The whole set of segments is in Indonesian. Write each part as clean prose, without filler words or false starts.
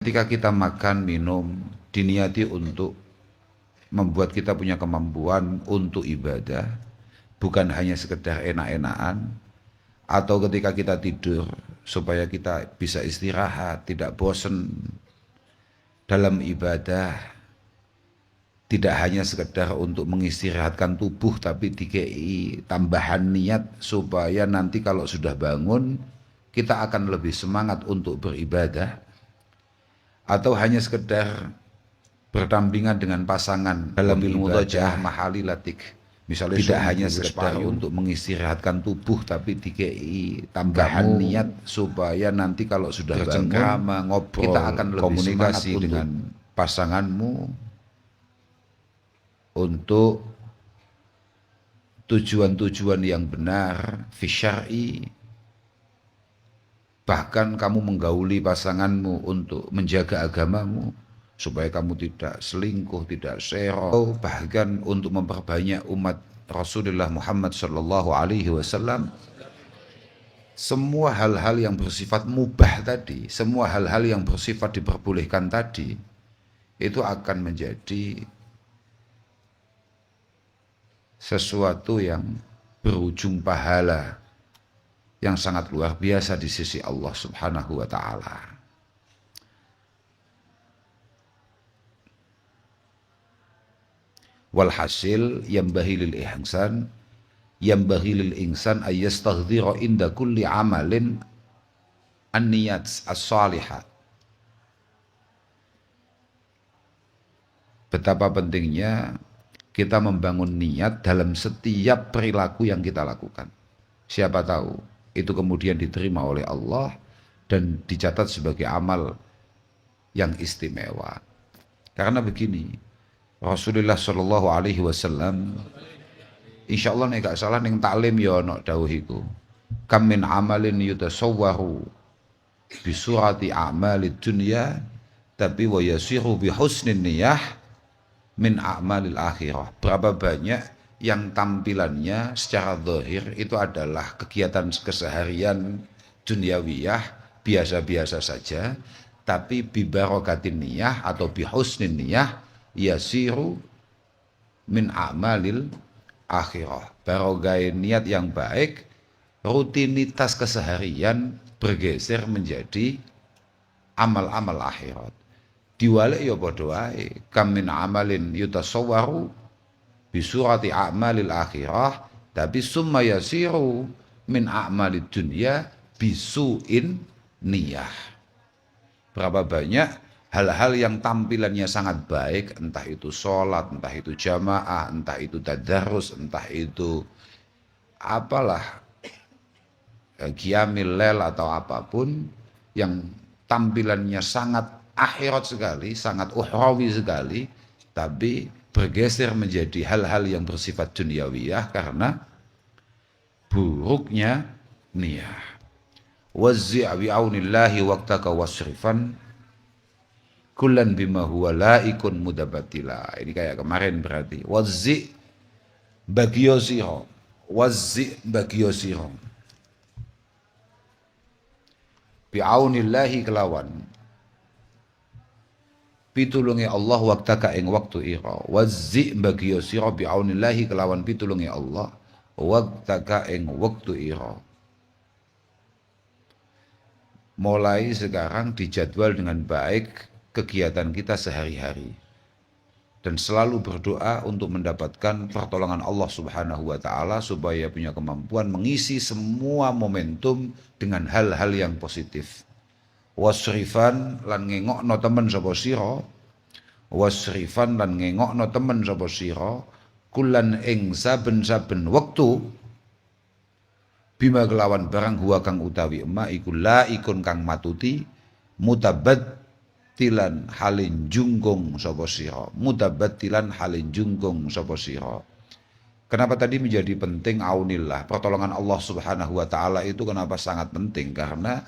Ketika kita makan, minum, diniati untuk membuat kita punya kemampuan untuk ibadah, bukan hanya sekedar enak-enakan, atau ketika kita tidur, supaya kita bisa istirahat, tidak bosan dalam ibadah, tidak hanya sekedar untuk mengistirahatkan tubuh, tapi dikei tambahan niat supaya nanti kalau sudah bangun, kita akan lebih semangat untuk beribadah, atau hanya sekedar berdampingan dengan pasangan dalam ilmu tojah mahalilatik, misalnya tidak hanya sekedar untuk mengistirahatkan tubuh, tapi dikei tambahan niat supaya nanti kalau sudah bercengkrama, ngobrol, kita akan lebih komunikasi dengan pasanganmu untuk tujuan-tujuan yang benar fi syar'i. Bahkan kamu menggauli pasanganmu untuk menjaga agamamu, supaya kamu tidak selingkuh, tidak sero, bahkan untuk memperbanyak umat Rasulullah Muhammad Sallallahu Alaihi Wasallam. Semua hal-hal yang bersifat mubah tadi, semua hal-hal yang bersifat diperbolehkan tadi, itu akan menjadi sesuatu yang berujung pahala yang sangat luar biasa di sisi Allah Subhanahu wa Ta'ala. Walhasil yambahi lil insan ayyastaghdzira inda kulli amalin an-niyat as-salihah. Betapa pentingnya kita membangun niat dalam setiap perilaku yang kita lakukan. Siapa tahu itu kemudian diterima oleh Allah dan dicatat sebagai amal yang istimewa. Karena begini, Rasulullah Shallallahu Alaihi Wasallam, insya Allah nih gak salah ning taklim ya ono dawuhiku, kam min amalin yutasawwaru bi surati a'malid dunya tapi wa yasiru bi husnin niyah min a'malil akhirah. Berapa banyak yang tampilannya secara zahir itu adalah kegiatan keseharian duniawiyah biasa-biasa saja, tapi bibarokatin niyah atau bihusnin niyah yasiru min a'malil akhirah. Barogai niat yang baik, rutinitas keseharian bergeser menjadi amal-amal akhirat. Diwalik ya padha wae, kam min amalin yutasawwaru bisurati a'malil akhirah tapi summa yasiru min a'malid dunya bisuin niyah. Berapa banyak hal-hal yang tampilannya sangat baik, entah itu sholat, entah itu jamaah, entah itu tadarus, entah itu apalah, qiyamil lail atau apapun yang tampilannya sangat akhirat sekali, sangat ukhrawi sekali, tapi bergeser menjadi hal-hal yang bersifat duniawiyah karena buruknya niyah. Wazzi' bi'aunillahi waqtaka wasrifan kullan bima huwa laikun mudabatila. Ini kayak kemarin berarti. Wazzi' bagyo sira. Wazzi' bagyo sira. Bi'aunillahi kelawan pitulungi Allah waktaka ing waktu ira. Wazzi bagi sira bi'aunillahi kelawan pitulungi Allah waktaka ing waktu ira. Mulai sekarang dijadwal dengan baik kegiatan kita sehari-hari dan selalu berdoa untuk mendapatkan pertolongan Allah Subhanahu wa Ta'ala supaya punya kemampuan mengisi semua momentum dengan hal-hal yang positif. Wasrifan lan ngengokno temen sapa sira, wasrifan lan ngengokno temen sapa sira kulan ing saben-saben wektu bima kelawan barang huwa kang utawi emak iku la ikun kang matuti mutabaddilan halin junggung sapa sira, mutabaddilan halin junggung sapa sira. Kenapa tadi menjadi penting aunillah, pertolongan Allah Subhanahu wa Ta'ala itu kenapa sangat penting? Karena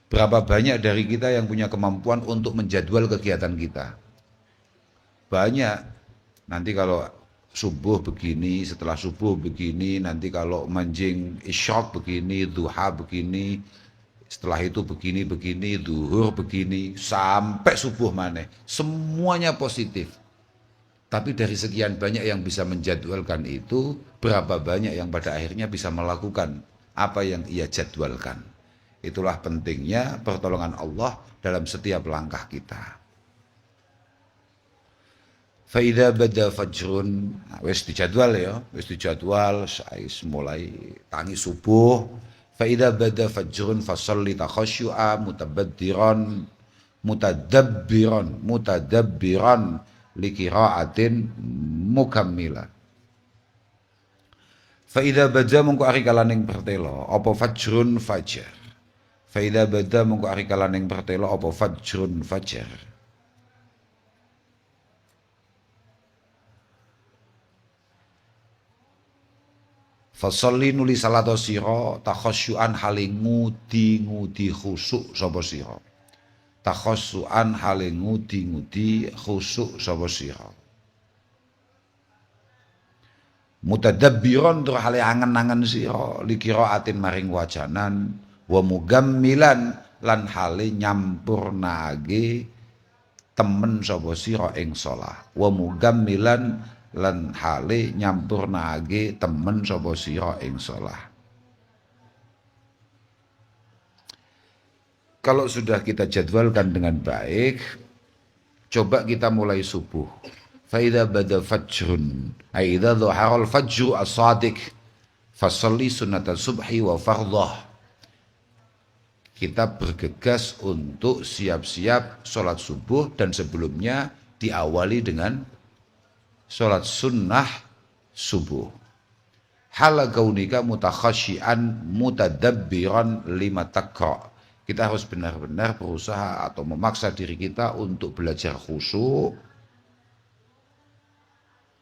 berapa banyak dari kita yang punya kemampuan untuk menjadwal kegiatan kita? Banyak. Nanti kalau subuh begini, setelah subuh begini, nanti kalau manjing isyraq begini, duha begini, Setelah itu begini, duhur begini, sampai subuh maneh. Semuanya positif. Tapi dari sekian banyak yang bisa menjadwalkan itu, berapa banyak yang pada akhirnya bisa melakukan apa yang ia jadwalkan. Itulah pentingnya pertolongan Allah dalam setiap langkah kita. Faida bada fajrun, wis dijadwal ya, wis dijadwal, mulai tangi subuh. Faida bada fajrun fasalli takhasyu'a mutabaddiran mutadabbiran liqiraatin mukammila. Faida bada mengko ari kalaning bertelo apa fajrun fajar. Faida bada mengko ari kalaning bertelo apa fajrun fajar. Fasalli nuli salato sira takhasyuan hale ngudi-ngudi khusuk sapa sira. Takhasyuan hale ngudi-ngudi khusuk sapa sira. Mutadabbiron tur hale angen-angen sira liqiraatin maring wacanan wa mugammilan lan hale nyampurnake temen sapa sira ing shalah. Wa mugammilan lan hale nyampurnake temen sapa sira ing shalah. Kalau sudah kita jadwalkan dengan baik, coba kita mulai subuh. Faida bada fajrun, ay idza dhahara al-fajru as-sadiq, fasalli sunnatal subhi wa fardhah. Kita bergegas untuk siap-siap sholat subuh dan sebelumnya diawali dengan sholat sunnah subuh. Hala kaunika mutakhasyian mutadabbiran lima takra. Kita harus benar-benar berusaha atau memaksa diri kita untuk belajar khusyuk.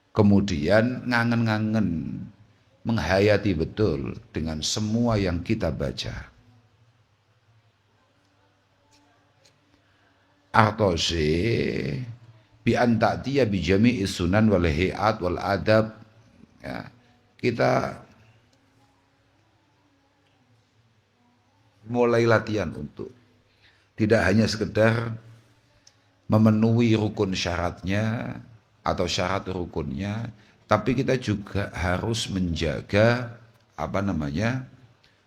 Kemudian ngangen-ngangen menghayati betul dengan semua yang kita baca. Artose bi anta'tiya bi jami'i sunan wal hi'at wal adab, ya, kita mulai latihan untuk tidak hanya sekedar memenuhi rukun syaratnya atau syarat rukunnya, tapi kita juga harus menjaga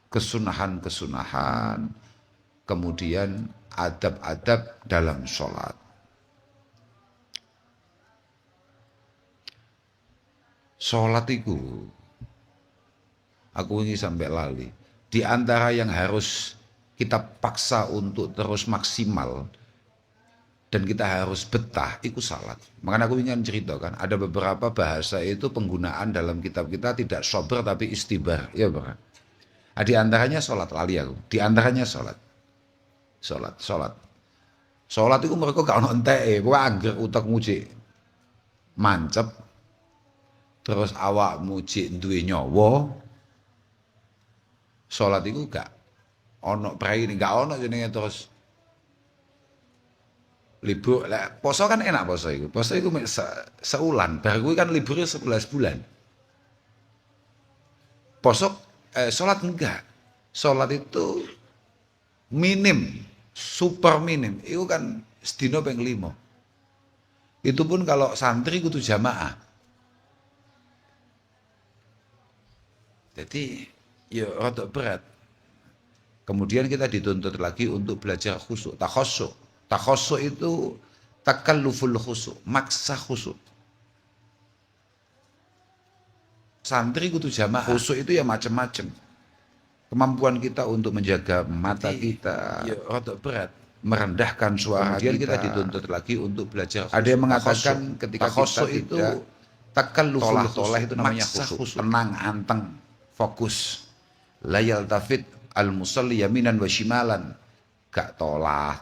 kesunahan-kesunahan, kemudian adab-adab dalam sholat. Sholat itu, aku ini sampai lali, di antara yang harus kita paksa untuk terus maksimal dan kita harus betah, itu salat. Makanya aku ingin ceritakan, ada beberapa bahasa itu penggunaan dalam kitab kita tidak sober tapi istibar, ya Pak. Di antaranya sholat, lali aku. Di antaranya sholat. Sholat itu mereka gak ono enteke, kowe angger utek muji mancep, terus awak muji duwe nyawa. Sholat itu gak ono praine, gak ono jenenge terus libur. Lah poso kan enak poso itu. Poso itu seulan, bar kuwi kan liburnya 11 bulan. Sholat enggak. Sholat itu minim, super minim. Itu kan sedina ping 5. Itu pun kalau santri kudu jamaah. Jadi ya rada berat. Kemudian kita dituntut lagi untuk belajar khusyuk, takhasyuk. Takhasyuk itu takalluful khusyuk, maksa khusyuk. Santri kudu jamaah. Khusyuk itu ya macam-macam. Kemampuan kita untuk menjaga mata kita ya rada berat, merendahkan suara. Kemudian kita dituntut lagi untuk belajar khusyuk. Ada yang mengatakan ketika kita itu takalluful khusyuk itu namanya khusyuk, tenang, anteng, fokus. La yaltafit al-musalli yaminan wa shimalan. Gak toleh.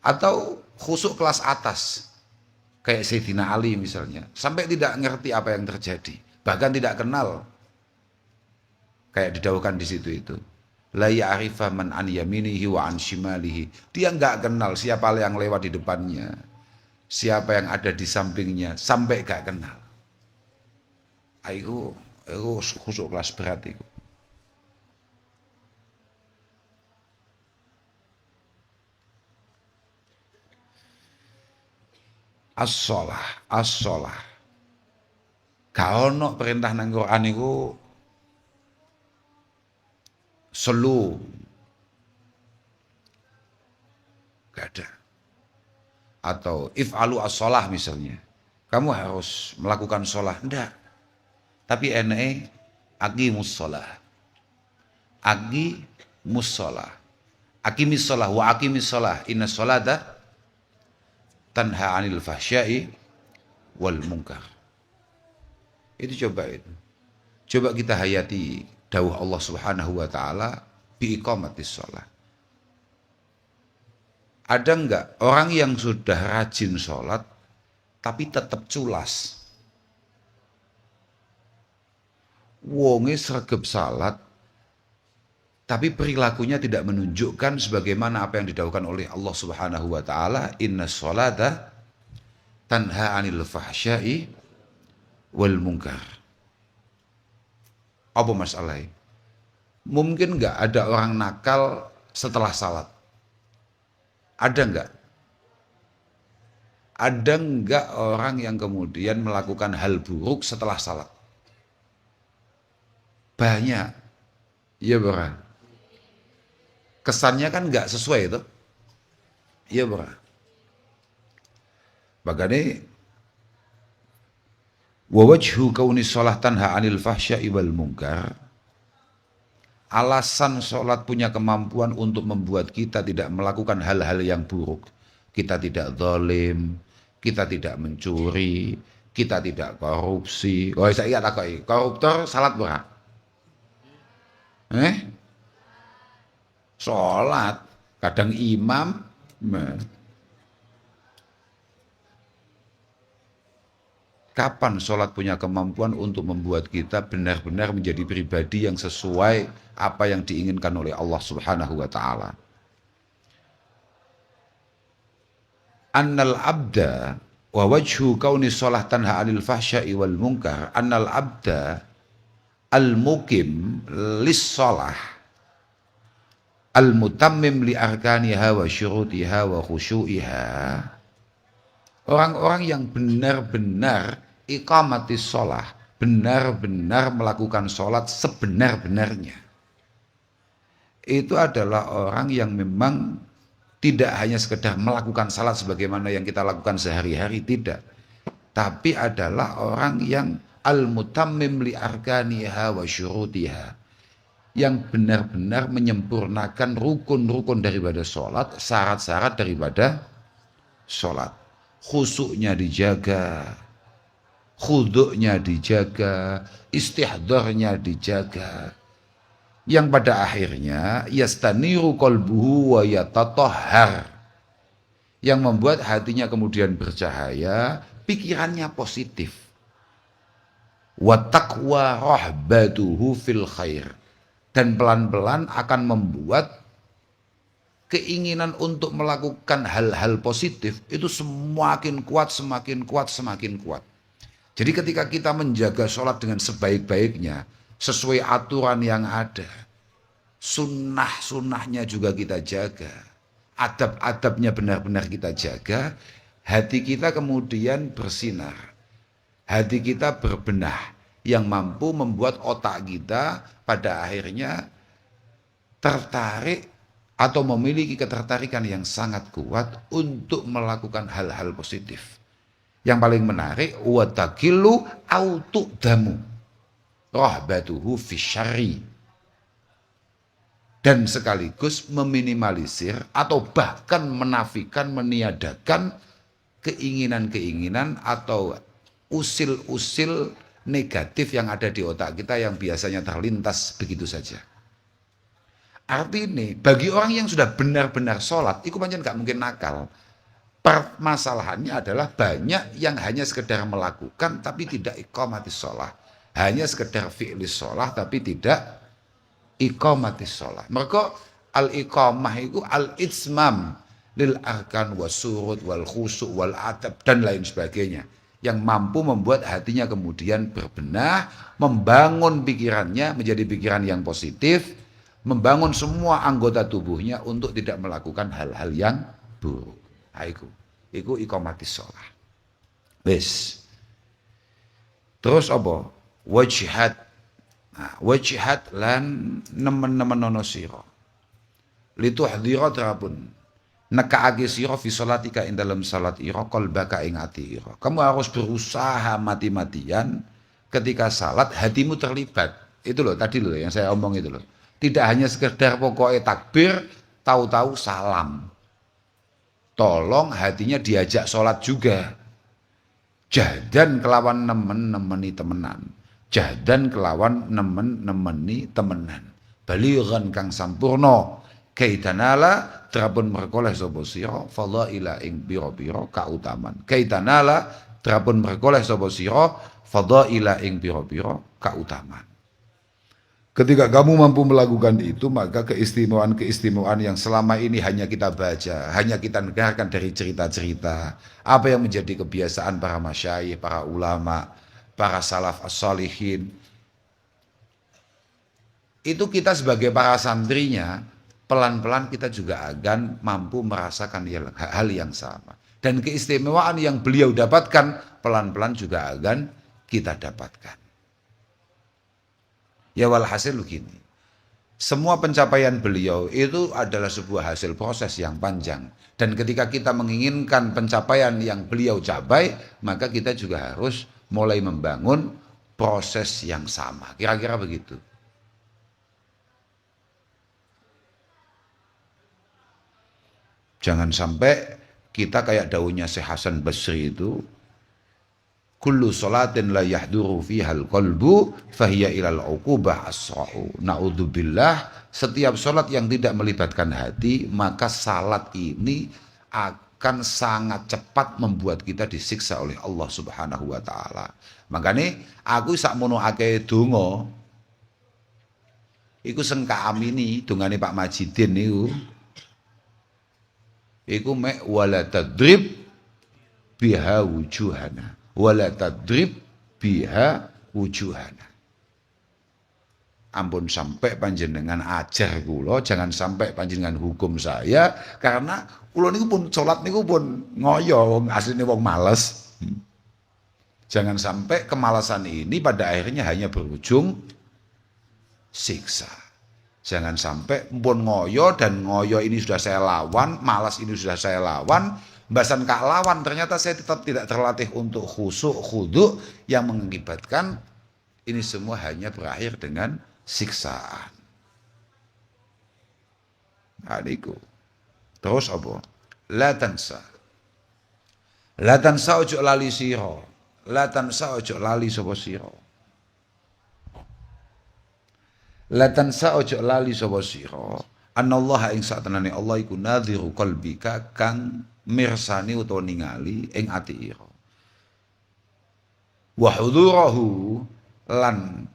Atau khusyuk kelas atas. Kayak Sayyidina Ali misalnya. Sampai tidak ngerti apa yang terjadi. Bahkan tidak kenal. Kayak didawuhkan di situ itu. La ya'rifa man an yaminihi wa an shimalihi. Dia gak kenal siapa yang lewat di depannya. Siapa yang ada di sampingnya. Sampai gak kenal. Itu khusyuk kelas berat itu. As-shalah, as-shalah. Gak ono perintah nang Quran iku selu. Gak ada. Atau if'alu as-shalah misalnya. Kamu harus melakukan sholah. Enggak. Tapi ene aqimus shalah. Aqimus shalah. Aqimis shalah wa aqimis shalah. Inna sholata tanha 'anil fahsya'i wal munkar. Itu coba itu. Coba kita hayati dawuh Allah Subhanahu wa taala bi iqamatis shalah. Ada enggak orang yang sudah rajin sholat tapi tetap culas? Wonge sregep salat tapi perilakunya tidak menunjukkan sebagaimana apa yang didhawuhkan oleh Allah Subhanahu wa taala, inna sholata tanha 'anil fahsya'i wal munkar. Apa masalahnya? Mungkin enggak ada orang nakal setelah salat? Ada enggak? Ada enggak orang yang kemudian melakukan hal buruk setelah salat? Banyak. Iya bro. Kesannya kan enggak sesuai itu. Iya bro. Bagane wa wajhu kauni shalah tanha 'anil fahsya'i wal munkar. Alasan sholat punya kemampuan untuk membuat kita tidak melakukan hal-hal yang buruk. Kita tidak zalim, kita tidak mencuri, kita tidak korupsi. Oh, saya ingat takoki, koruptor salat ora? Sholat, kadang imam. Kapan sholat punya kemampuan untuk membuat kita benar-benar menjadi pribadi yang sesuai apa yang diinginkan oleh Allah Subhanahu wa taala? Annal abda wa wajhu kauni sholah tanha 'anil fahsya'i wal munkar, annal abda al-mukim lis sholah al-mutammim li arkaniha wa syurutiha wa khusyu'iha. Orang-orang yang benar-benar iqamatis sholah, benar-benar melakukan sholat sebenar-benarnya, itu adalah orang yang memang tidak hanya sekedar melakukan salat sebagaimana yang kita lakukan sehari-hari, tidak. Tapi adalah orang yang al-mutammim li arkaniha wa syurutiha, yang benar-benar menyempurnakan rukun-rukun daripada sholat, syarat-syarat daripada sholat. Khusyuknya dijaga, khudu'nya dijaga, istihdharnya dijaga, yang pada akhirnya yastaniru qalbuhu wa yatatahhar, yang membuat hatinya kemudian bercahaya, pikirannya positif. Wa taqwa rahbatuhu fil khair, dan pelan-pelan akan membuat keinginan untuk melakukan hal-hal positif itu semakin kuat, semakin kuat, semakin kuat. Jadi ketika kita menjaga sholat dengan sebaik-baiknya, sesuai aturan yang ada, sunnah-sunnahnya juga kita jaga, adab-adabnya benar-benar kita jaga, hati kita kemudian bersinar, hati kita berbenah, yang mampu membuat otak kita pada akhirnya tertarik atau memiliki ketertarikan yang sangat kuat untuk melakukan hal-hal positif. Yang paling menarik, wa taqillu au tuqdamu rahbatuhu fisyarri, dan sekaligus meminimalisir atau bahkan menafikan, meniadakan keinginan-keinginan atau usil-usil negatif yang ada di otak kita yang biasanya terlintas begitu saja. Artinya bagi orang yang sudah benar-benar sholat, itu pancen gak mungkin nakal. Permasalahannya adalah banyak yang hanya sekedar melakukan tapi tidak iqamatis sholat, hanya sekedar fi'lis sholat tapi tidak iqamatis sholat. Mereka al-iqamah itu al-itsmam lil arkan wa surut wal khusu' wal adab dan lain sebagainya, yang mampu membuat hatinya kemudian berbenah, membangun pikirannya menjadi pikiran yang positif, membangun semua anggota tubuhnya untuk tidak melakukan hal-hal yang buruk. Iku iqamatis sholah. Wis. Terus apa? Wajihad. Nah, wajihad lan nemen-nemen ono sira. Lituhdhira terapun. Nekaake sira fi salatika ing dalam salat ira qalbaka ing ati ira. Kamu harus berusaha mati-matian ketika salat hatimu terlibat. Itu loh tadi loh yang saya omong itu loh. Tidak hanya sekedar pokoknya takbir, tahu-tahu salam. Tolong hatinya diajak sholat juga. Jadan kelawan nemen-nemeni temenan. Jadan kelawan nemen-nemeni temenan. Balighan kang sampurna. Kaitanala terapun merkoleh sapa sira fadhaila ing pira-pira kautaman. Kaitanala terapun merkoleh sapa sira fadhaila ing pira-pira kautaman. Ketika kamu mampu melakukan itu, maka keistimewaan-keistimewaan yang selama ini hanya kita baca, hanya kita dengarkan dari cerita-cerita, apa yang menjadi kebiasaan para masyayikh, para ulama, para salaf as-salihin, itu kita sebagai para santrinya, pelan-pelan kita juga akan mampu merasakan hal yang sama. Dan keistimewaan yang beliau dapatkan, pelan-pelan juga akan kita dapatkan. Ya walhasil begini, semua pencapaian beliau itu adalah sebuah hasil proses yang panjang. Dan ketika kita menginginkan pencapaian yang beliau capai, maka kita juga harus mulai membangun proses yang sama. Kira-kira begitu. Jangan sampai kita kayak daunnya Syekh Hasan Basri itu, kullu salatin la yahduru fihal qalbu fahiya ilal uqubah asra'u. Naudzubillah, setiap salat yang tidak melibatkan hati, maka salat ini akan sangat cepat membuat kita disiksa oleh Allah Subhanahu wa taala. Makanya aku sakmono akeh donga iku sengka amini dongane Pak Majidin niku. Iku mek wala tadrib biha wujuhana. Wala tadrib biha wujuhana. Ampun sampai panjenengan ajar kula, jangan sampai panjenengan hukum saya, karena kula niku pun salat niku pun ngoyo, wong asline wong males. Jangan sampai kemalasan ini pada akhirnya hanya berujung siksa. Jangan sampai pun ngoyo dan ngoyo ini sudah saya lawan, malas ini sudah saya lawan, bahasan kak lawan, ternyata saya tetap tidak terlatih untuk khusyuk, khudu, yang mengakibatkan ini semua hanya berakhir dengan siksaan. Adikku. Terus apa? La tansa. La tansa ojo lali siro. La tansa ojo lali sapa siro. La tansa ojo lali sapa siro. Anallaha ing satenane Allah iku nadhiru qalbika kang mirsani utawa ningali ing ati ira. Wa hudurahu lan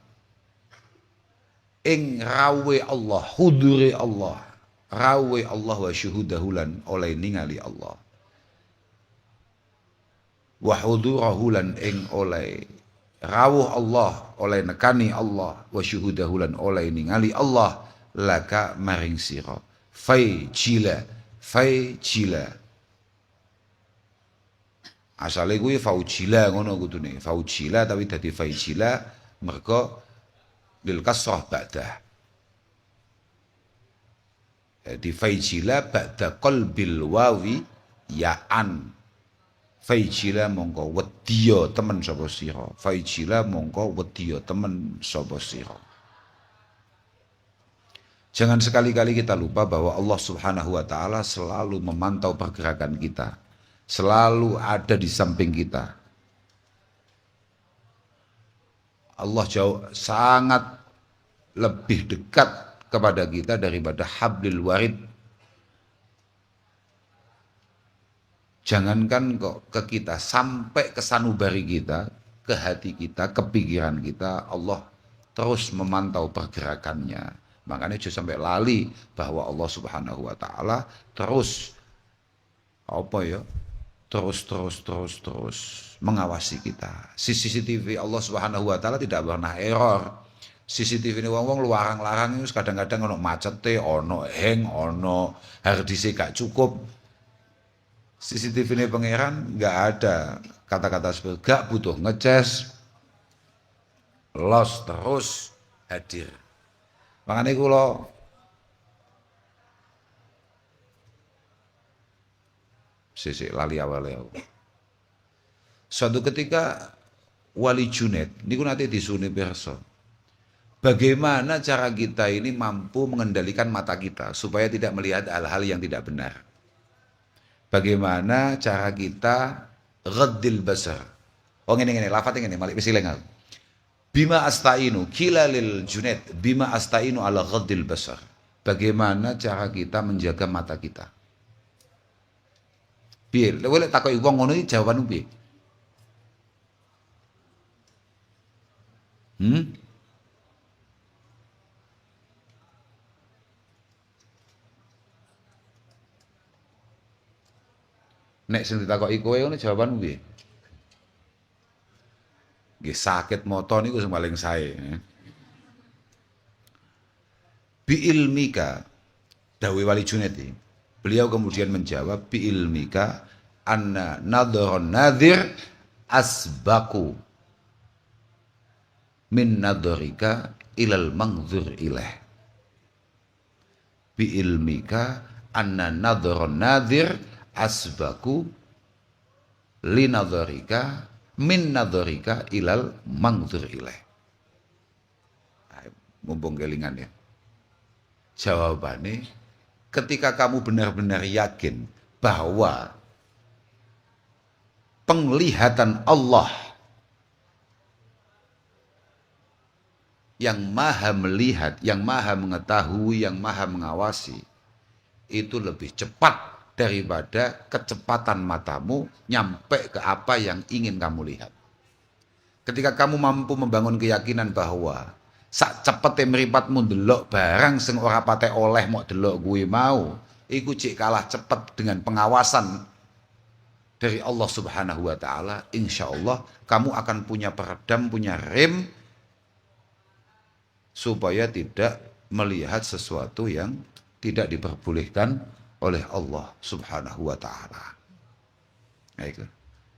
ing rawe Allah, hudure Allah, rawe Allah wa syuhudahu lan oleh ningali Allah. Wa hudurahu lan ing oleh rawuh Allah, oleh nekani Allah, wa syuhudahu lan oleh ningali Allah laka maring sira. Fai jila asale kuwi faujila ngono kudune. Faujila tapi dadi faijila mergo lil kasrah ba'dah. Di faijila ba'da qalbil wawi ya'an. Faijila mongko wedya temen sapa sira. Faijila mongko wedya temen sapa sira. Jangan sekali-kali kita lupa bahwa Allah Subhanahu wa taala selalu memantau pergerakan kita. Selalu ada di samping kita. Allah jauh sangat lebih dekat kepada kita daripada hablil warid. Jangankan kok ke kita, sampai ke sanubari kita, ke hati kita, ke pikiran kita, Allah terus memantau pergerakannya. Makanya jangan sampai lali bahwa Allah Subhanahu wa taala terus terus mengawasi kita. CCTV Allah Subhanahu wa taala tidak pernah error. CCTV ini wong-wong luarang-larang itu kadang-kadang ono macete, ono hang, ono harddisk gak cukup. CCTV ini pangeran nggak ada kata-kata seperti gak butuh ngecas, los terus hadir. Makanya kalau sisi lali awalnya. Suatu ketika Wali Junaid, ini nanti disuni perso. Bagaimana cara kita ini mampu mengendalikan mata kita supaya tidak melihat hal-hal yang tidak benar? Bagaimana cara kita ghaddil basar? Oh ini, lafat ini, malik pisileng aku. Bima astainu, kilalil Junaid, bima astainu ala ghaddil basar. Bagaimana cara kita menjaga mata kita? Piye? Lha lek takoki wong ngono iki jawabanmu piye? Nek sing ditakoki kowe ngono jawabanmu piye? Nggih sakit moto niku sing paling sae. Bi ilmika dawe Wali Junaid. Beliau kemudian menjawab bi ilmika anna nadharon nadhir asbaku min nadharika ilal mangzur ilaih. Bi ilmika anna nadharon nadhir asbaku li nadharika min nadharika ilal mangzur ilaih. Mumpung kelingan ya. Jawabannya, ketika kamu benar-benar yakin bahwa penglihatan Allah yang maha melihat, yang maha mengetahui, yang maha mengawasi, itu lebih cepat daripada kecepatan matamu nyampe ke apa yang ingin kamu lihat. Ketika kamu mampu membangun keyakinan bahwa sak cepete mripatmu ndelok barang sing ora pate oleh mok delok kuwi mau, iku cik kalah cepet dengan pengawasan dari Allah Subhanahu wa taala, insyaallah kamu akan punya peredam, punya rem supaya tidak melihat sesuatu yang tidak diperbolehkan oleh Allah Subhanahu wa taala. Ya iku.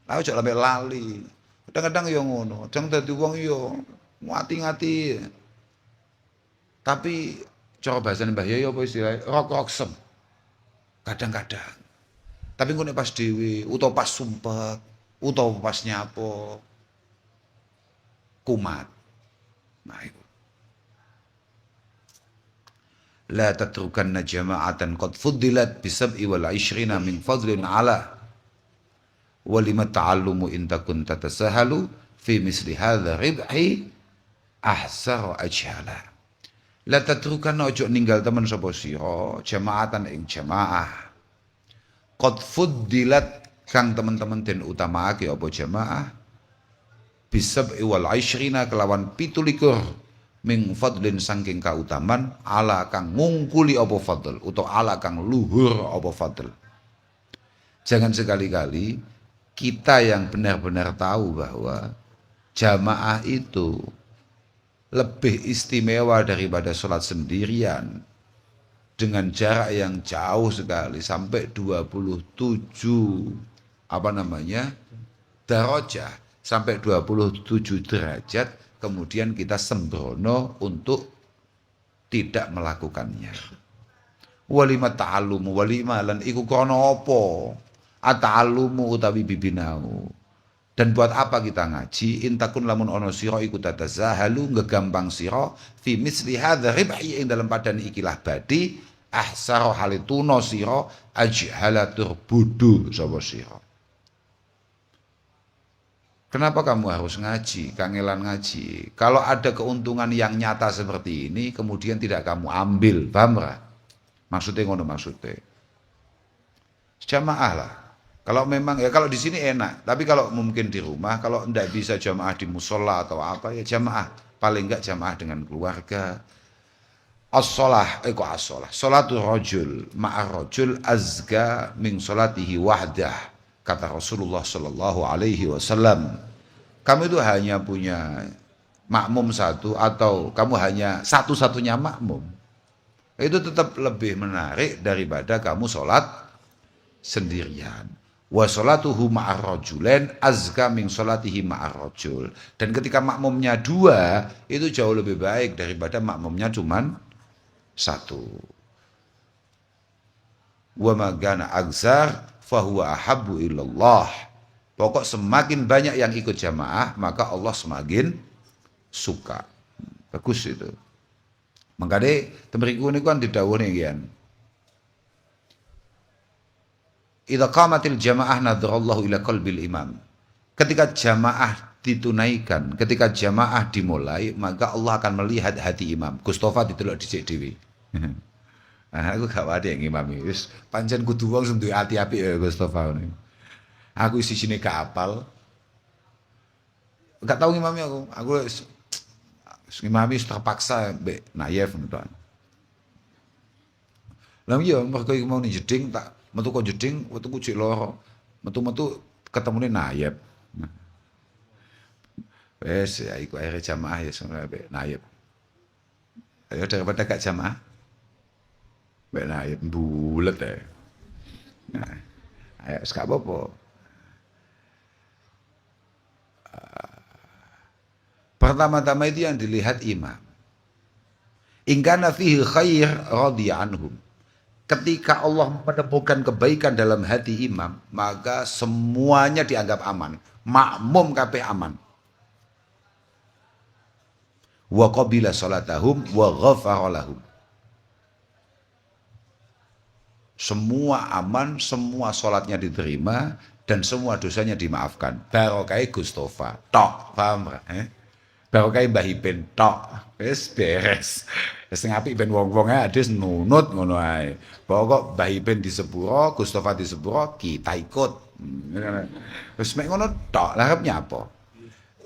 Lah ojo lambe lali. Kadang-kadang yo ngono, jang dadi wong yo ngati-ngati. Tapi cara bahasane Mbah Yaya apa istilahnya rok-roksem. Kadang-kadang. Tapi engko nek pas dhewe utawa pas sumpek, utawa pas nyapo kumat. Nah itu. La tatrukanna jama'atan qad fuddilat bi sab'i wal 'ishrina min fadlin 'ala wa lima ta'allumu in takun tatasahalu fi misli hadza ribhi ahsara ajhala. La tatrukan ojo ninggal temen sapa sira jamaatan ing jamaah qad fuddilat kang teman-teman den utamaake apa jamaah bisab'i wal 'ishrina kelawan 17 ming fadlin saking kautaman ala kang ngungkuli apa fadl utawa ala kang luhur apa fadl. Jangan sekali-kali kita yang benar-benar tahu bahwa jamaah itu lebih istimewa daripada sholat sendirian dengan jarak yang jauh sekali sampai 27 darajah sampai 27 derajat, kemudian kita sembrono untuk tidak melakukannya. Walima ta'allumu walima lan iku kono apa? Ata'allumu utawi bibinau. Dan buat apa kita ngaji? Intakun lamun ono sira iku tatazahalu ngegampang sira fi misli hadza ribhi ing dalam padan ikilah badi ahsara halituna sira ajhalatur bodoh sapa sira. Kenapa kamu harus ngaji? Kangelan ngaji. Kalau ada keuntungan yang nyata seperti ini kemudian tidak kamu ambil, paham ra? Maksudnya ngono maksudnya. Jamaah lah. Kalau memang ya kalau di sini enak, tapi kalau mungkin di rumah kalau enggak bisa jamaah di musola atau apa ya jamaah, paling enggak jamaah dengan keluarga. As-shalah salatul rajul ma'ar rajul azka min salatihi wahdah, kata Rasulullah sallallahu alaihi wasallam. Kamu itu hanya punya makmum satu atau kamu hanya satu-satunya makmum, itu tetap lebih menarik daripada kamu sholat sendirian. Wa sholatuhu ma'ar rajulain azka min sholatihi ma'ar rajul. Dan ketika makmumnya dua, itu jauh lebih baik daripada makmumnya cuman satu. Wa ma kana aktsar fahuwa ahabbu ilallah. Pokok semakin banyak yang ikut jamaah, maka Allah semakin suka. Bagus itu. Makanya temeriku ini kan didhawuhi kian. Idza qamatil jamaah nadarallahu ila qalbil imam. Ketika jamaah ditunaikan, ketika jamaah dimulai, maka Allah akan melihat hati imam. Gustofa didelok dhisik dhewe. Aku gak wani yang imami. Wis pancen kudu wong sing duwe ati apik ya Gustofa ngene. Aku sisine gak apal. Gak tau ngimami aku. Aku ngimami terpaksa mbek Nayef ngono. Lah iya mergo iku mau jeding tak metu kok jeding wetuku jek loro. Metu-metu ketemune Nayef. Wes ya iku akhirnya jamaah ya sama mbek Nayef. Ayo daripada gak jamaah. Mbek Nayef bulet ya. Nah, ayo gak apa-apa. Pertama-tama itu yang dilihat imam. In kana fihi khair radiya anhum. Ketika Allah menemukan kebaikan dalam hati imam, maka semuanya dianggap aman. Makmum kabeh aman. Wa qabila salatahum wa ghafara lahum. Semua aman, semua sholatnya diterima, dan semua dosanya dimaafkan. Barokai Gustofa, tok, paham ra? Barokai Mbah Iben, tok, wis beres. Sing apik ben wong-wong adus nunut ngono ae. Pokok Mbah Iben di sepuro, Gustofa di sepuro, kita ikut. Wis mek ngono tok, lah arep nyapa?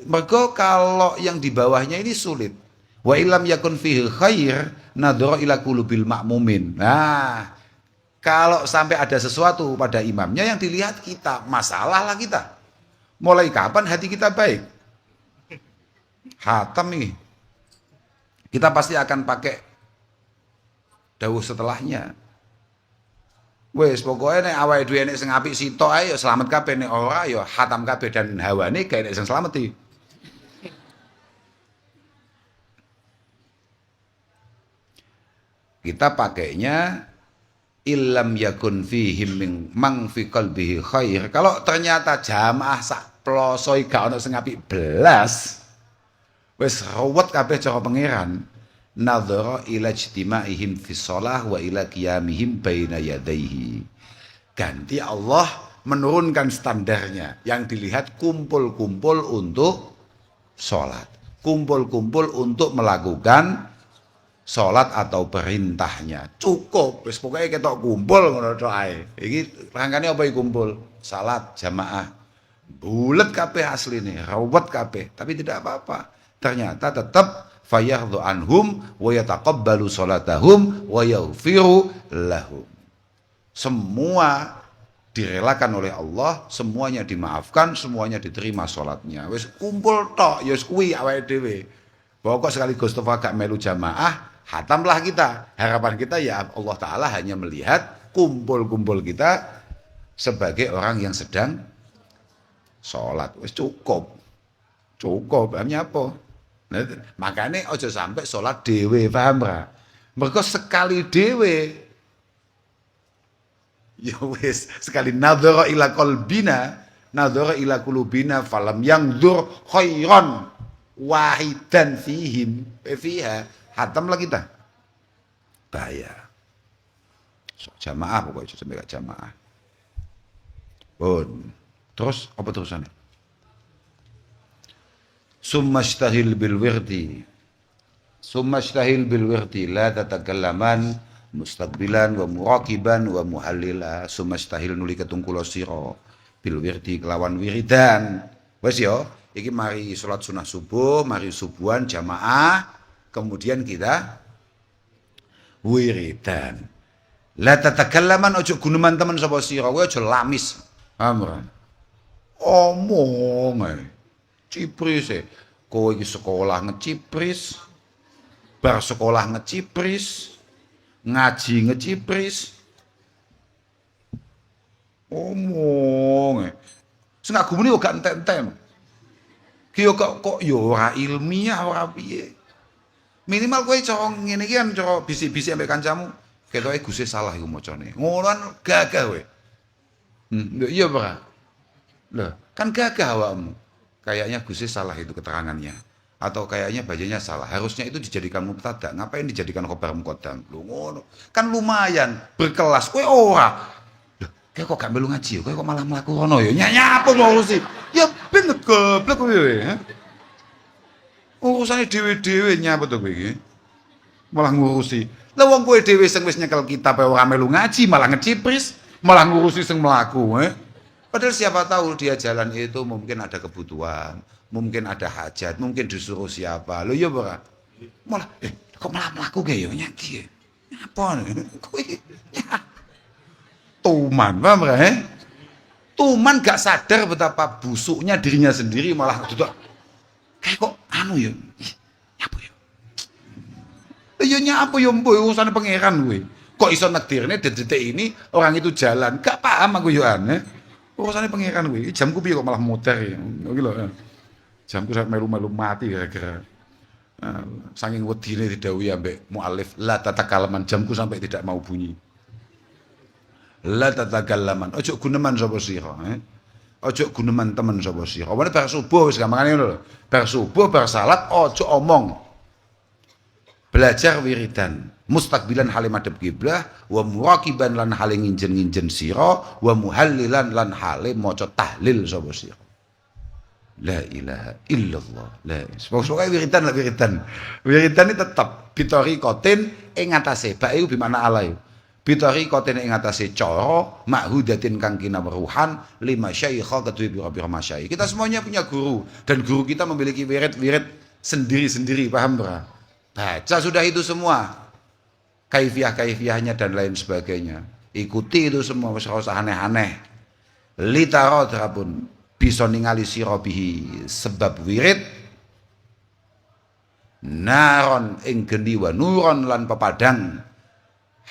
Mergo kalau yang di bawahnya ini sulit. Wa ilam yakun fihi khair nadhara ila qulubil makmumin. Nah, kalau sampai ada sesuatu pada imamnya yang dilihat kita, masalah lah kita. Mulai kapan hati kita baik? Hatam nih. Kita pasti akan pakai dawuh setelahnya. Wes pokoknya nek awake dhewe nek sing apik sitok ae ya selamat kabeh, nek ora ya hatam kabeh dan hawane gawe nek sing slameti. Kita pakainya illam yakun fihim min mang fi qalbihi khair. Kalau ternyata jamaah sak plosoi gak ono sing apik belas, wis ruwet kabeh cara pangeran. Nadhara ila ijtima'ihim fi shalah wa ila qiyamihim baina yadayhi. Ganti Allah menurunkan standarnya. Yang dilihat kumpul-kumpul untuk sholat, kumpul-kumpul untuk melakukan sholat atau perintahnya. Cukup, wis pokoke ketok kumpul ngono tok ae. Iki rangkane apa iki kumpul? Salat jamaah. Bulet kabeh asline, rawat kabeh, tapi tidak apa-apa. Ternyata tetap fayahdhu anhum wa yataqabbalu salatahum wa yaghfiru lahum. Semua direlakan oleh Allah, semuanya dimaafkan, semuanya diterima sholatnya. Wis kumpul tok, ya wis kuwi awake dhewe. Pokok sekali Gustofa gak melu jamaah, hatamlah kita. Harapan kita ya Allah Ta'ala hanya melihat kumpul-kumpul kita sebagai orang yang sedang sholat. Wis cukup. Cukup, pahamnya apa? Nah, makanya ojo sampai sholat dewe, paham ra? Mergo sekali dewe, ya wis sekali nadhara ila qalbina, nadhara ila qulubina falam yangdur khairan wahidan fihim fiha, hatam lah kita. Bahaya. So, jamaah pokoknya sampai gak jamaah. Pun. Terus apa terusannya? Summashtahil bil wirdi. Summashtahil bil wirdi la tatakallaman mustaqbilan wa muraqiban wa muhallila. Summashtahil nuli ketungkula sira bil wirdi kelawan wiridan. Wes yo, iki mari salat sunah subuh, mari subuhan jamaah, kemudian kita wiridan. La tatakallaman ojo guneman temen sapa sira, kowe aja lamis. Amran. Omong ae. Cipris e. Kowe iki sekolah ngecipris. Bar sekolah ngecipris. Ngaji ngecipris. Omong Sing agumune yo gak entek-entek. Ki yo kok yo ora ilmiah ora piye. Minimal kowe cara ngene iki kan cara bisik-bisik ambek kancamu, ketoke Guse salah iku macane. Ngono kan gagah kowe. Iya apa? Loh, kan gagah awakmu. Kayaknya Guse salah itu keterangannya. Atau kayaknya bacanya salah. Harusnya itu dijadikan mubtada. Ngapain dijadikan khobar muqaddam? Loh ngono. Kan lumayan berkelas. Kowe ora. Loh, kayak kok gak melu ngaji, kowe kok malah mlaku ngono ya. Nyapa ngurusi. Ya ben goblok kowe ya. Urusane dhewe-dhewe nyapa to kowe iki. Malah ngurusi. Lah wong kowe dhewe sing wis nyekel kitab ora melu ngaji malah ngecipris, malah ngurusi sing mlaku, Padahal siapa tahu dia jalan itu mungkin ada kebutuhan, mungkin ada hajat, mungkin disuruh siapa. Lho ya ora. Malah kok malah mlaku ge yo nyaki. Apa? Kowe tuman, paham ora, Tuman gak sadar betapa busuknya dirinya sendiri malah duduk kayak kok anu ya. Apa ya? Ya nyapa ya mbok urusane pangeran kowe. Kok iso nekdirne detik ini orang itu jalan. Gak paham aku yo aneh. Urusane pangeran kowe. Jamku piye kok malah muter ya. Iki lho. Jamku sak melu-melu mati gara-gara saking wedine didhawuhi ambek mualif la tatakalaman, jamku sampai tidak mau bunyi. La tatakallaman. Ojo guneman sapa sira, Ojo guneman temen sapa sira. Awake bar subuh wis gampangane ngono lho. Bar subuh bar salat ojo omong. Belajar wiridan, mustaqbilan hale madhep kiblah, wa muraqiban lan hale nginjen-nginjen sira, wa muhallilan lan hale maca tahlil sapa sira. La ilaha illallah. La. Pokoke wiridan lah wiridan. Wiridan iki tetep bitori kotin ing atase bak iku bimana alai. Bitori kotin ing atase cara ma'hudatin kang kinawruhan lima syaikha kedue pira-pira masyayikh. Kita semuanya punya guru dan guru kita memiliki wirid-wirid sendiri-sendiri, paham ora? Baca sudah itu semua. Kaifiah-kaifiahnya dan lain sebagainya. Ikuti itu semua, wis ora usah aneh-aneh. Litara drapun bisa ningali sira bihi sebab wirid naron ing geni wa nuron lan pepadang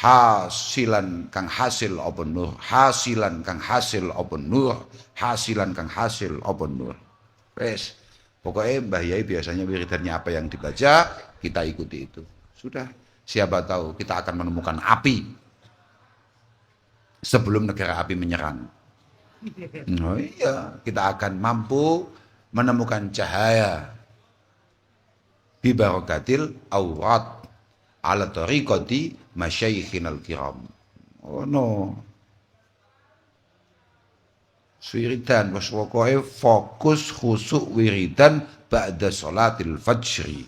hasilan kang hasil apa nur, hasilan kang hasil apa nur, hasilan kang hasil apa nur. Wes, pokoknya Mbah Yai biasanya wiridannya apa yang dibaca, kita ikuti itu. Sudah, siapa tahu kita akan menemukan api sebelum negara api menyerang. Oh iya, kita akan mampu menemukan cahaya bi barakatil aurat ala tariqati masyayikhinal kiram. Oh no. Wiridan wis pokoke fokus khusuk wiridan ba'da sholatil fajri.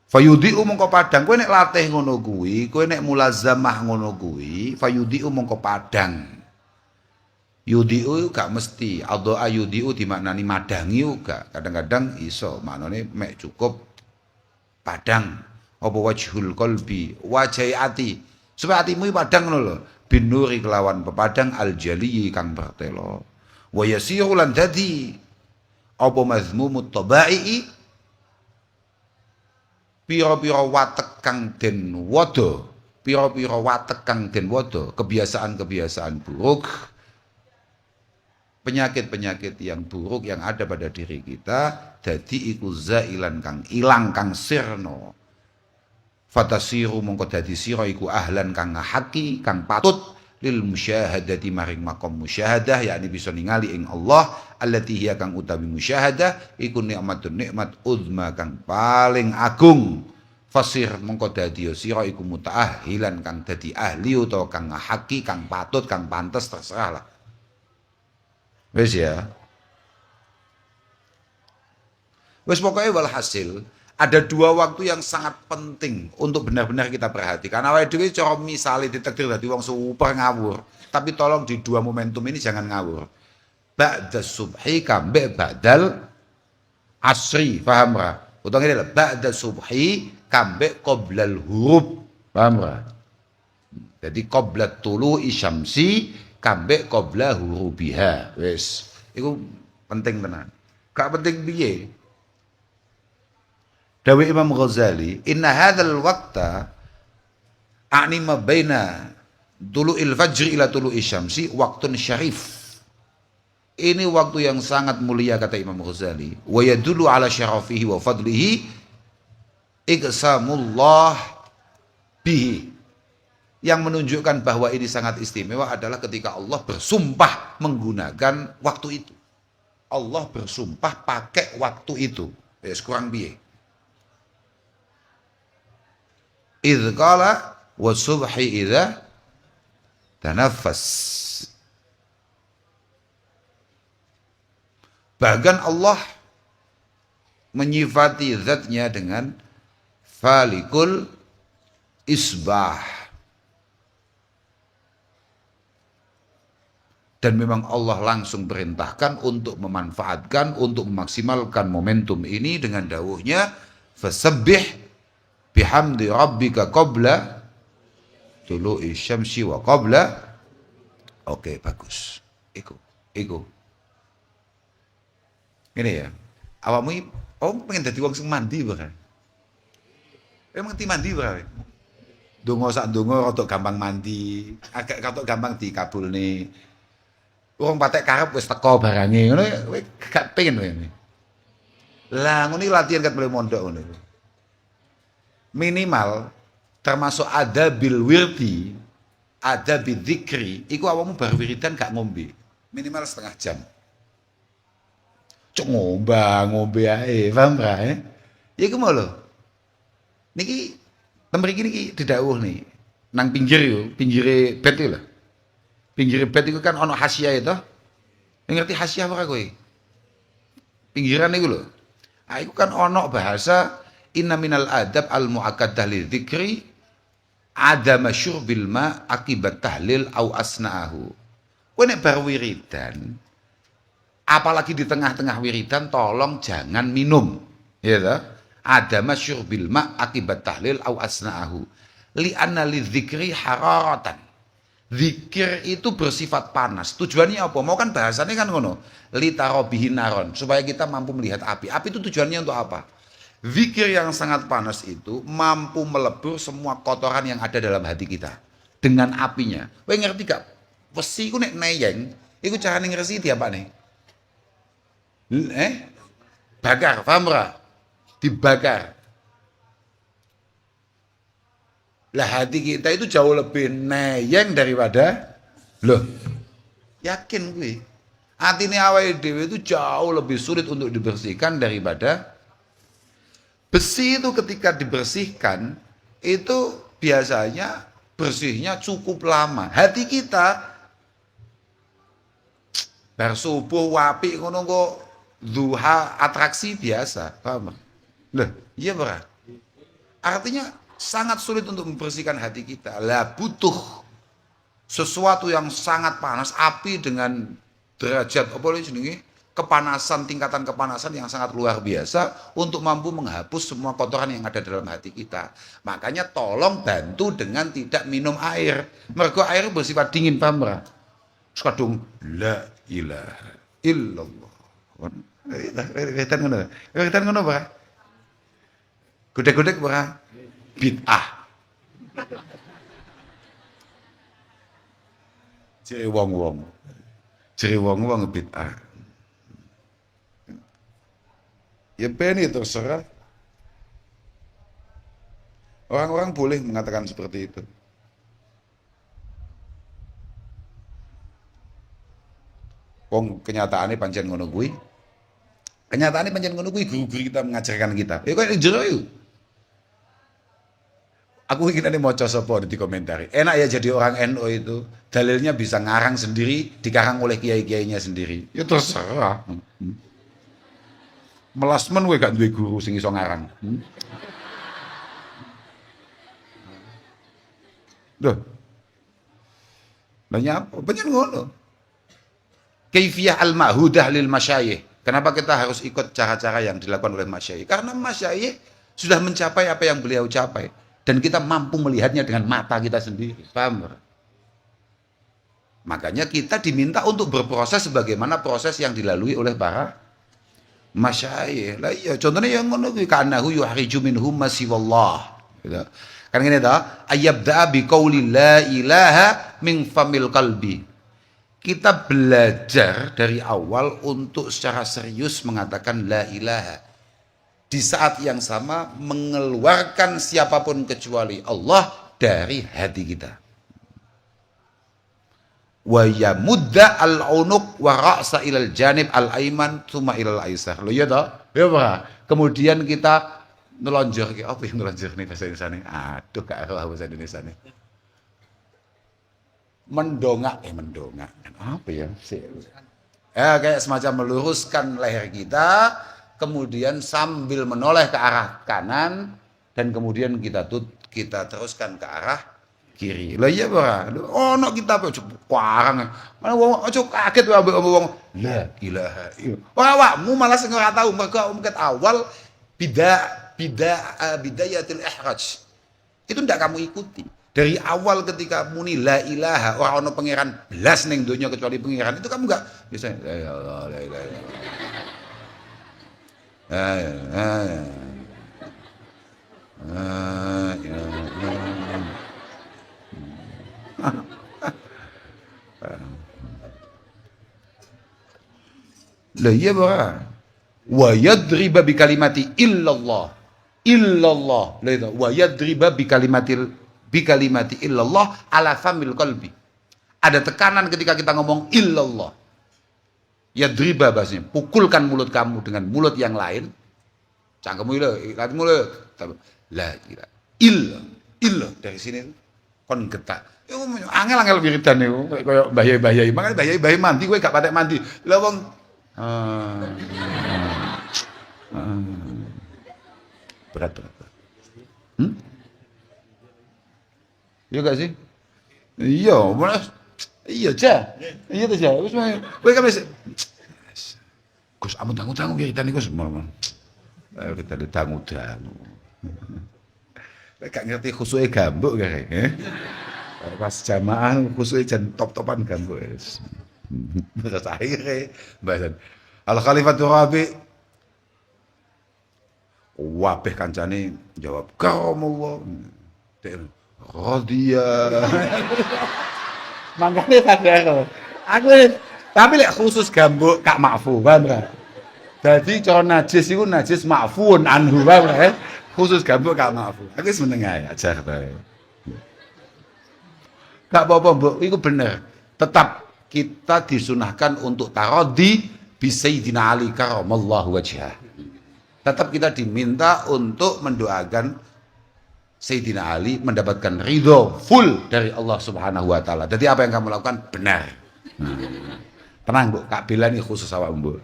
Fayudi'u mongko padang, kowe nek latih ngono kuwi, kowe nek mulazamah ngono kuwi, fayudi'u mongko padang. Yudi'u gak mesti, adha yudi'u dimaknani madangi gak. Kadang-kadang iso maknane mek cukup padang. Apa wajhul qalbi, wajahi ati. Supaya atimu padang ngono lho. Binuri kelawan pepadang aljali kang bertelo. Wa yasiru lan dadi apa mazmumut tabai pira-pira watek kang den wada, pira-pira watek kang den wada, kebiasaan-kebiasaan buruk, penyakit-penyakit yang buruk yang ada pada diri kita dadi iku zailan kang ilang kang sirna. Fatasiru mongko dadi sira iku ahlan kang ngahaki kang patut lil musyahadati maring makom musyahadah, yakni bisa ningali ing Allah allati hiya kang utawi musyahadah iku nikmatun nikmat uzma kang paling agung. Fasir mongko dadi sira iku muta'ahhilan kang dadi ahli utawa kang ngahaki kang patut kang pantes terserah lah. Wes ya. Wes pokoknya walhasil ada dua waktu yang sangat penting untuk benar-benar kita perhatikan. Awake dhewe cara misale ditakdir dadi wong super ngawur, tapi tolong di dua momentum ini jangan ngawur. Ba'da subhi kambe ba'dal asri, paham ra? Utawa ngene lho, ba'da subhi kambe qoblal hurub, paham ra? Jadi qoblat tulu'i syamsi kambe qobla hurubiha. Wis, iku penting tenan. Gak penting piye? Dawe Imam Ghazali, inna hadzal waqta a'ni ma baina tulu'il fajri ila tulu'i syamsi waqtun syarif. Ini waktu yang sangat mulia kata Imam Ghazali. Wa yadullu ala syarafihi wa fadlihi iqsamullah bihi. Yang menunjukkan bahwa ini sangat istimewa adalah ketika Allah bersumpah menggunakan waktu itu. Allah bersumpah pakai waktu itu. Ya, kurang biye. Idh qala wa subhi idha tanaffas. Bahkan Allah menyifati zatnya dengan falikul isbah. Dan memang Allah langsung perintahkan untuk memanfaatkan, untuk memaksimalkan momentum ini dengan dawuhnya fasabbih bihamdi rabbika qabla tulu'i syamsi wa qabla. Oke, bagus. Iku. Ini ya, awakmu pengen dadi wong sing mandi bae. Emang ti mandi bae. Donga sak donga rada gampang mandi, agak katok gampang dikabulne. Wong patek karep wis teko barange, ngono kowe gak pengen kowe. Lah ngono iki latihan ket mulai mondok ngono. Minimal termasuk ada bil wirdi, ada bidzikri, iku awakmu bar wiridan gak ngombe. Minimal setengah jam. Cuk ngombe ae, paham ra? Ya iku mau lho. Niki mriki niki didhawuh nih. Nang pinggire bed iki lho. Pinggire bed iku kan ana hasyiah itu. Ngerti hasyiah ora kowe? Pinggiran iku lho. Ah iku kan ana bahasa inna minal adab al muakkadah lidzikri adama syurbil ma akibat tahlil au asna'ahu. Kowe nek bar wiridan apalagi di tengah-tengah wiridan tolong jangan minum, ya toh? Ada masyurbil ma akibat tahlil au asna'ahu. Li'anna lidzikri hararatan. Zikir itu bersifat panas. Tujuannya apa? Mau kan bahasannya kan ngono. Litarobihin naron, supaya kita mampu melihat api. Api itu tujuannya untuk apa? Zikir yang sangat panas itu mampu melebur semua kotoran yang ada dalam hati kita dengan apinya. Kowe ngerti gak? Wesi ku nek neyeng, iku carane ngresi diapa nih? Bakar, paham ora? Dibakar. Lah hati kita itu jauh lebih neyeng daripada loh. Yakin gue. Atine awake dhewe itu jauh lebih sulit untuk dibersihkan daripada besi. Itu ketika dibersihkan itu biasanya bersihnya cukup lama. Hati kita bar subuh wapi ngono kok duha atraksi biasa, paham? Loh, iya berat. Artinya sangat sulit untuk membersihkan hati kita. Lah butuh sesuatu yang sangat panas, api dengan derajat apa jenenge? Kepanasan, tingkatan kepanasan yang sangat luar biasa untuk mampu menghapus semua kotoran yang ada dalam hati kita. Makanya tolong bantu dengan tidak minum air. Mergo air bersifat dingin, paham ora? Kadung la ilaha illallah. Wetan ngono apa? Gudeg-gudeg apa? Bid'ah. Ciri wong-wong bid'ah. Ya pengen terserah. Orang-orang boleh mengatakan seperti itu. Wong kenyataannya pancen ngono kuwi. Kenyataannya pancen ngono kuwi guru-guru kita mengajarkan kita. Ya kok jero yuk. Aku ingin maca sapa di komentari. Enak ya jadi orang NU itu. Dalilnya bisa ngarang sendiri, dikarang oleh kiai-kiainya sendiri. Ya terserah. Melasmen kowe gak duwe guru sing iso ngarang. Loh. Lah nyapa? Pancen ngono. Kaifiyah al-ma'hudah lil masyayikh. Kenapa kita harus ikut cara-cara yang dilakukan oleh masyayikh? Karena masyayikh sudah mencapai apa yang beliau capai. Dan kita mampu melihatnya dengan mata kita sendiri. Paham? Makanya kita diminta untuk berproses sebagaimana proses yang dilalui oleh para masyayikh. Lah iya, contohnya yang ngono kuwi kanahu yuhriju minhum masiwallah. Gitu. Kan ngene ta, ayyabda bi qauli la ilaha min famil qalbi. kita belajar dari awal untuk secara serius mengatakan la ilaha. Di saat yang sama mengeluarkan siapapun kecuali Allah dari hati kita. Wa yamudda al-unuq wa ra'sa ilal janib al-aiman tsumma ilal aisar. Lho ya toh? Ya apa? Kemudian kita nelonjor ki apa yang nelonjor nih bahasa Indonesia nih? Aduh gak tahu bahasa Indonesia nih. Mendongak apa ya? Kayak semacam meluruskan leher kita, kemudian sambil menoleh ke arah kanan dan kemudian kita teruskan ke arah kiri. Lah iya ora. Ono kita apa kuarang. Mana wong aja kaget wae wong la ilaha illallah. Ora awakmu malah sing ora tau mergo mungkin awal bidayatil ihraj. Itu ndak kamu ikuti. Dari awal ketika muni la ilaha ora ono pangeran blas ning donya kecuali pangeran itu kamu enggak biasa la ilaha lah iya bara wa yadriba bi kalimati illallah la itu wa yadriba bi kalimati illallah ala famil qalbi. Ada tekanan ketika kita ngomong illallah. Yadriba bahasanya, pukulkan mulut kamu dengan mulut yang lain. Cangkemmu ilatmu la illa dari sini kon getak. Angel wiridan niku koyo bahaya-bahaya. Makane bahaya-bahaya mandi kowe gak patek mandi. Lah wong berat. Iya gak sih? Iya, iya aja. Iya tuh aja. Wis kowe kan wis Gus amun tanggung-tanggung wiridan niku semua. Kita ditanggung-tanggung. Gak ngerti khusuke gambuk kae. Pas jamaah khusuke jan top-topan gambuk wis. Terus akhirnya bahasan Al-Khalifatul Rabi wabeh kancane jawab karamullah radhiya. Makanya sadar aku tapi lek khusus gambuk Kak Makfu paham ra? Dadi cara najis iku najis makfuun anhu wae. Khusus gambuk Kak Makfu. Aku wis meneng ae ajar bae. Gak apa-apa, Mbok, iku bener. Tetap kita disunahkan untuk taradhi bi Sayyidina Ali karamallahu wajhah. Tetap kita diminta untuk mendoakan Sayyidina Ali mendapatkan ridho full dari Allah Subhanahu wa taala. Jadi apa yang kamu lakukan benar. Tenang, Bu, Kak Bila ini khusus awak, Bu.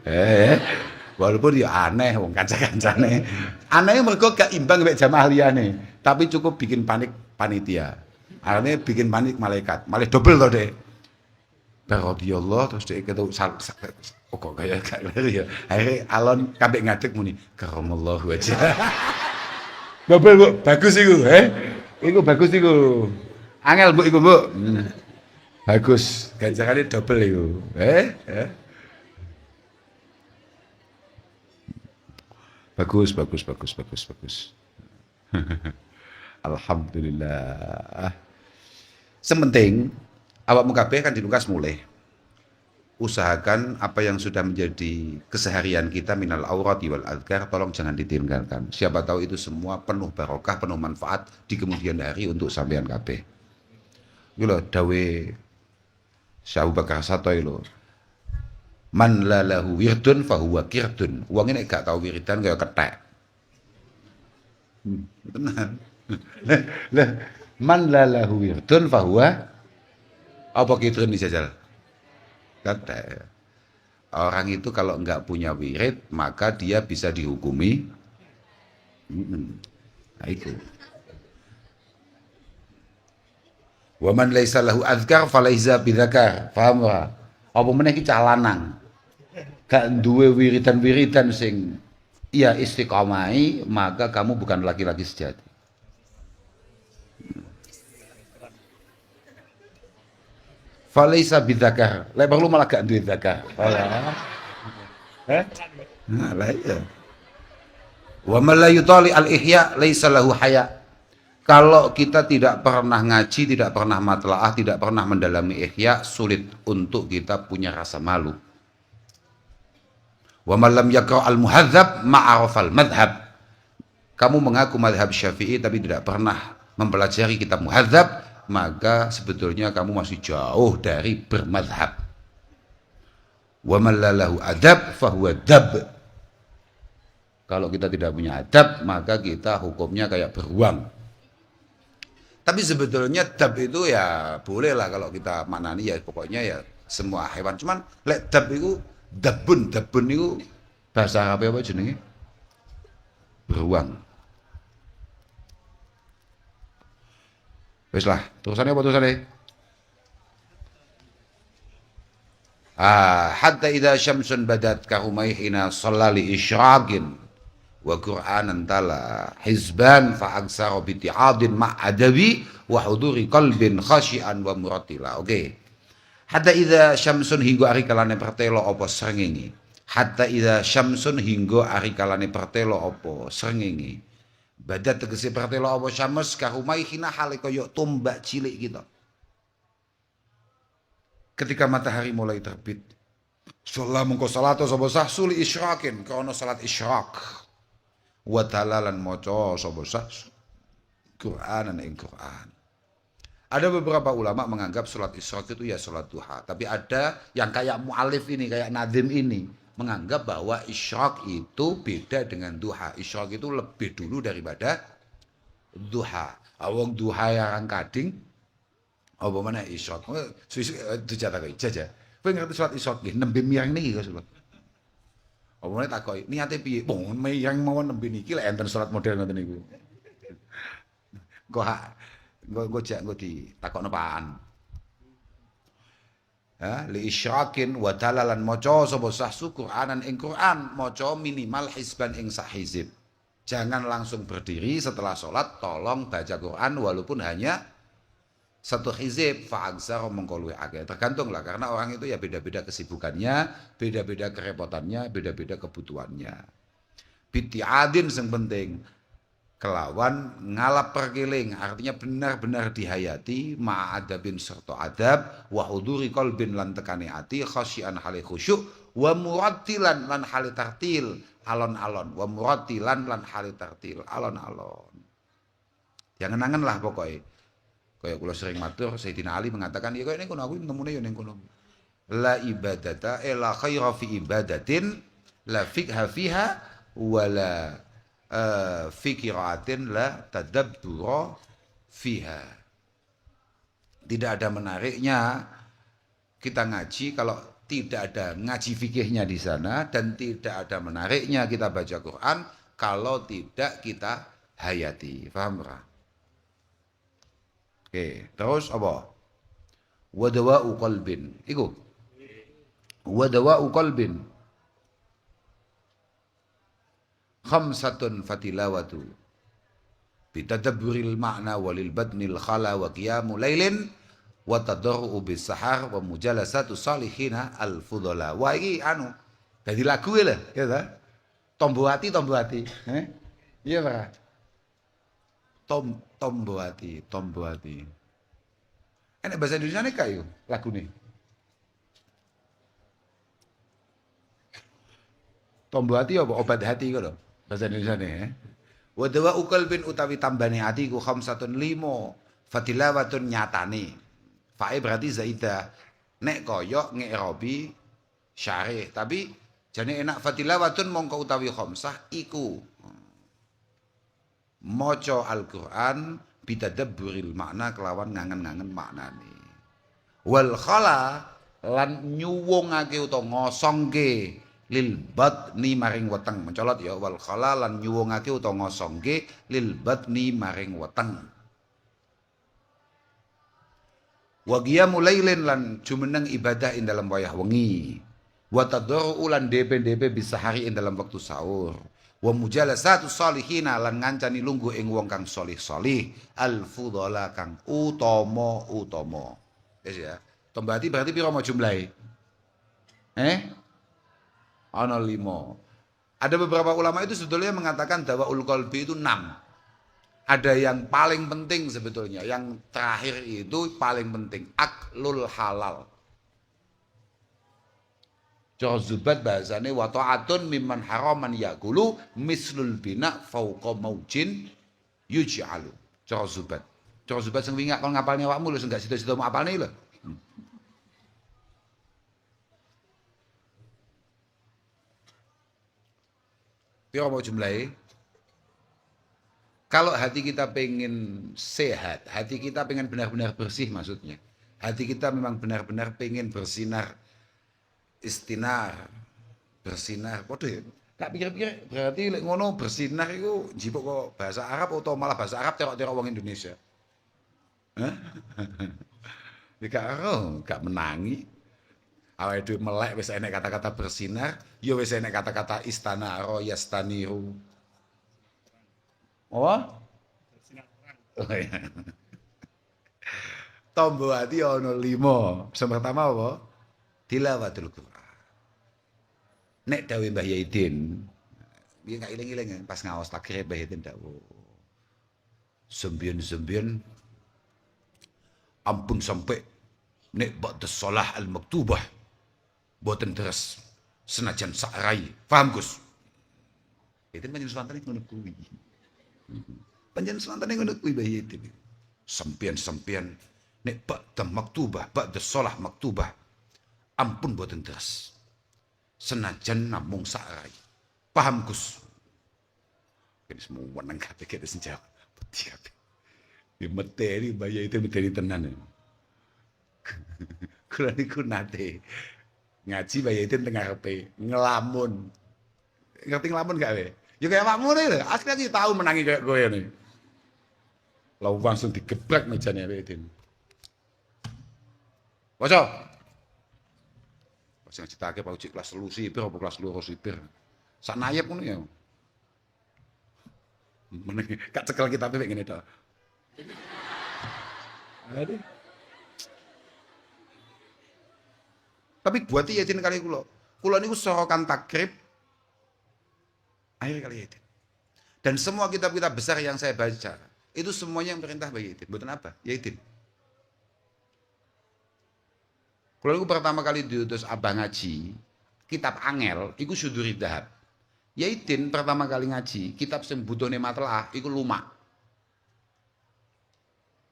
Walaupun ya aneh wong kanca-kancane. Aneh mergo gak imbang mek jamaah liyane, tapi cukup bikin panik panitia. Artinya bikin panik malaikat, malah double to, Dek. Radhiyallahu terus Dek ketemu kok kayak ya. Akhirnya alon kabeh ngadeg muni karamallahu wajah. Double, Bu. Bagus iku, Iku bagus iku. Angel, Bu, iku, Bu. Bagus. Ganjarane double iku. Bagus. Alhamdulillah. Sementing awakmu kabeh kan dinukas mulai. Usahakan apa yang sudah menjadi keseharian kita minal aurati wal adhkar tolong jangan ditinggalkan. Siapa tahu itu semua penuh barokah, penuh manfaat di kemudian hari untuk sampean kabeh. Iku lho dawe Syekh Abu Bakar Satoy lho. Man la lahu wirdun fahuwa kirdun. Wong nek gak tau wiridan kaya kethek. Tenan. Lah man la lahu wirdun fahuwa apa kirdun dijajal? Kethek. Orang itu kalau enggak punya wirid maka dia bisa dihukumi. Nah itu. Wa man laisa lahu azkar falaisa bidzakar. Paham ora? Apa meneh iki cah lanang. Gak duwe wiridan-wiridan sing ya istiqomai, maka kamu bukan laki-laki sejati. Falaisa bidzakar. Lek perlu malah gak duwe zakar. Nah, lah iya. Wa man la yutali al-ihya laisa lahu haya. Kalau kita tidak pernah ngaji, tidak pernah matlaah, tidak pernah mendalami ihya, sulit untuk kita punya rasa malu. Wa man lam yaqra al-muhadzab ma'arafal madhab. Kamu mengaku madhab Syafi'i tapi tidak pernah mempelajari kitab muhadzab, maka sebetulnya kamu masih jauh dari bermadhab. Wa man lahu adab fahuwa dab. Kalau kita tidak punya adab, maka kita hukumnya kayak beruang. Tapi sebetulnya dab itu ya boleh lah kalau kita maknani ya pokoknya ya semua hewan. Cuman lek dab itu dabun itu bahasa Arab apa jenenge? Beruang. Wis lah, terusannya apa terusannya? Hatta idza syamsun badat kahumaihina shallali isyraqin wa qur'anan tala hizban fa aksara bi ti'adin ma adabi wa huduri qalbin khashian wa muratila. Oke. Hatta idza syamsun hingga ari kalane pertelo apa srengenge. Hatta idza syamsun hingga ari kalane pertelo apa srengenge. Badat tegese pertelo apa syams kahumaihina hale kaya tombak cilik gitu. Ketika matahari mulai terbit, sholat mengko salat sapa sah suli isyraqin krana salat isyraq. Wa talalan maca sapa sah Qur'anan ing Qur'an. Ada beberapa ulama menganggap sholat isyraq itu ya sholat duha, tapi ada yang kayak mu'alif ini, kayak Nadim ini menganggap bahwa isyraq itu beda dengan duha. Isyraq itu lebih dulu daripada duha. Awang duha yang kading apa mana isyraq? Dijata kaya jaja. Kowe ngerti salat isyraq nggih nembe miyang niki Guys. Apa mana takoki niate piye? Wong miyang mawon nembe niki lek enten salat model ngoten niku. Engko jak ditakokno paan. Li isyraqin wa talalan maca sapa sahsu Qur'anan ing Qur'an, maca minimal hizban ing sak hizib. Jangan langsung berdiri setelah sholat, tolong baca Qur'an walaupun hanya satu hizib fa'aksar mengkolui akeh. Tergantung lah karena orang itu ya beda-beda kesibukannya, beda-beda kerepotannya, beda-beda kebutuhannya. Biti'adin yang penting kelawan ngalap perkeling, artinya benar-benar dihayati ma'adabin serta adab wa huduri qalbin lan tekani ati khasyian hale khusyuk wa murattilan lan hale tartil alon-alon wa murattilan lan hale tartil alon-alon. Jangan angen lah pokoknya. Kayak kula sering matur Sayyidina Ali mengatakan ya kaya ning kono aku nemune ya ning kono. La ibadata la khaira fi ibadatin la fiqha fiha wala fikiratin la tadabbura fiha. Tidak ada menariknya kita ngaji kalau tidak ada ngaji fikihnya di sana dan tidak ada menariknya kita baca Quran kalau tidak kita hayati. Paham ora? Oke, terus apa? Wadawa'u qalbin. Iku. Wadawa'u qalbin. Khamsatun fatilawatu. Bitadabburil ma'na walil badnil khala wa qiyamu lailin wa tadarru'u bis sahar wa mujalasatu salihina al fudhala. Wah iki anu dadi lagu lho, ya ta? Tombo ati. Iya, Pak. Tombo hati. Enak bahasa Indonesia nih kayu lagu nih. Tombo hati apa obat hati kok bahasa Indonesia nih. Wa dawa qalbin utawi tambane ati ku khamsatun limo fatilawatun nyatane. Fae berarti zaida. Nek koyok ngerobi syarih tapi jane enak fatilawatun mongko utawi khamsah iku maca Al-Qur'an bitadabburil makna kelawan ngangen-ngangen maknane. Wal khala lan nyuwungake utawa ngosongke lil batni maring weteng. Mencolot ya wal khala lan nyuwungake utawa ngosongke lil batni maring weteng. Wa qiyamul lailin lan jumeneng ibadah ing dalam wayah wengi. Wa tadarru lan DP bisa hari ing dalam waktu sahur. Wa mujalasatu salihina lan ngancani lungguh ing wong kang salih-salih al fudhala kang utama. Wis ya. Tombati berarti piro mau jumlahe? Ana 5. Ada beberapa ulama itu sebetulnya mengatakan dawaul qalbi itu 6. Ada yang paling penting sebetulnya, yang terakhir itu paling penting, aklul halal. Cara Zubat bahasane wa ta'atun mimman haraman yakulu mislul bina fauqa maujin yuj'alu. Cara Zubat. Cara Zubat sing wingi kon ngapalne awakmu lho sing gak sida-sida mau apalne lho. Piro mau jumlahe? Kalau hati kita pengen sehat, hati kita pengen benar-benar bersih maksudnya. Hati kita memang benar-benar pengen bersinar, istinar, bersinar. Waduh ya, tak pikir-pikir berarti lek ngono bersinar itu jipuk kok bahasa Arab atau malah bahasa Arab terok-terok wong Indonesia. Hah? Ya gak menangi. Awake dhewe melek wis enek kata-kata bersinar, ya wis enek kata-kata istana ro yastaniru. Oh? Oh ya. Tombo hati ono 5. Sing pertama apa? Tilawatul Quran. Nek dawuh Mbah Yaidin, dia gak iling-iling pas ngaos takrib Mbah Yaidin dawuh. Sembien-sembien ampun sampai nek ba'da shalah al-maktubah boten deres senajan sakrai. Paham Gus? Itu panjenengan swantane ngono kuwi. Panjenengan swantane ngono kuwi Mbah Yaidin. Sempian-sempian nek ba'da maktubah, ba'da shalah maktubah ampun boten deres. Senajan namung sakrai. Paham Gus? Kene semua weneng kabeh kene senjawab. Tiap. Di materi Mbah Yaidin materi tenan. Kula niku nate ngaji Mbah Yaidin teng ngarepe ngelamun. Ngerti ngelamun gak we? Ya kayak makmu lho, asli iki tau menangi kayak kowe ngene. Lalu langsung digeblek mejane Mbah Yaidin. Waca. Pas ngecitake Pak Uji kelas 3 sipir apa kelas 2 sipir. Sak nayep ngono ya. Meneng gak cekel kita pek ngene tok. Aduh. Tapi buat Yaidin kali kula niku sorokan takrib akhir kali Yaidin. Dan semua kitab-kitab besar yang saya baca, itu semuanya yang perintah Mbah Yaidin. Mboten apa? Yaidin. Kula niku pertama kali diutus abah ngaji, kitab angel iku Suduri Dahab. Yaidin pertama kali ngaji, kitab sing butuhne matlaah iku Lumak.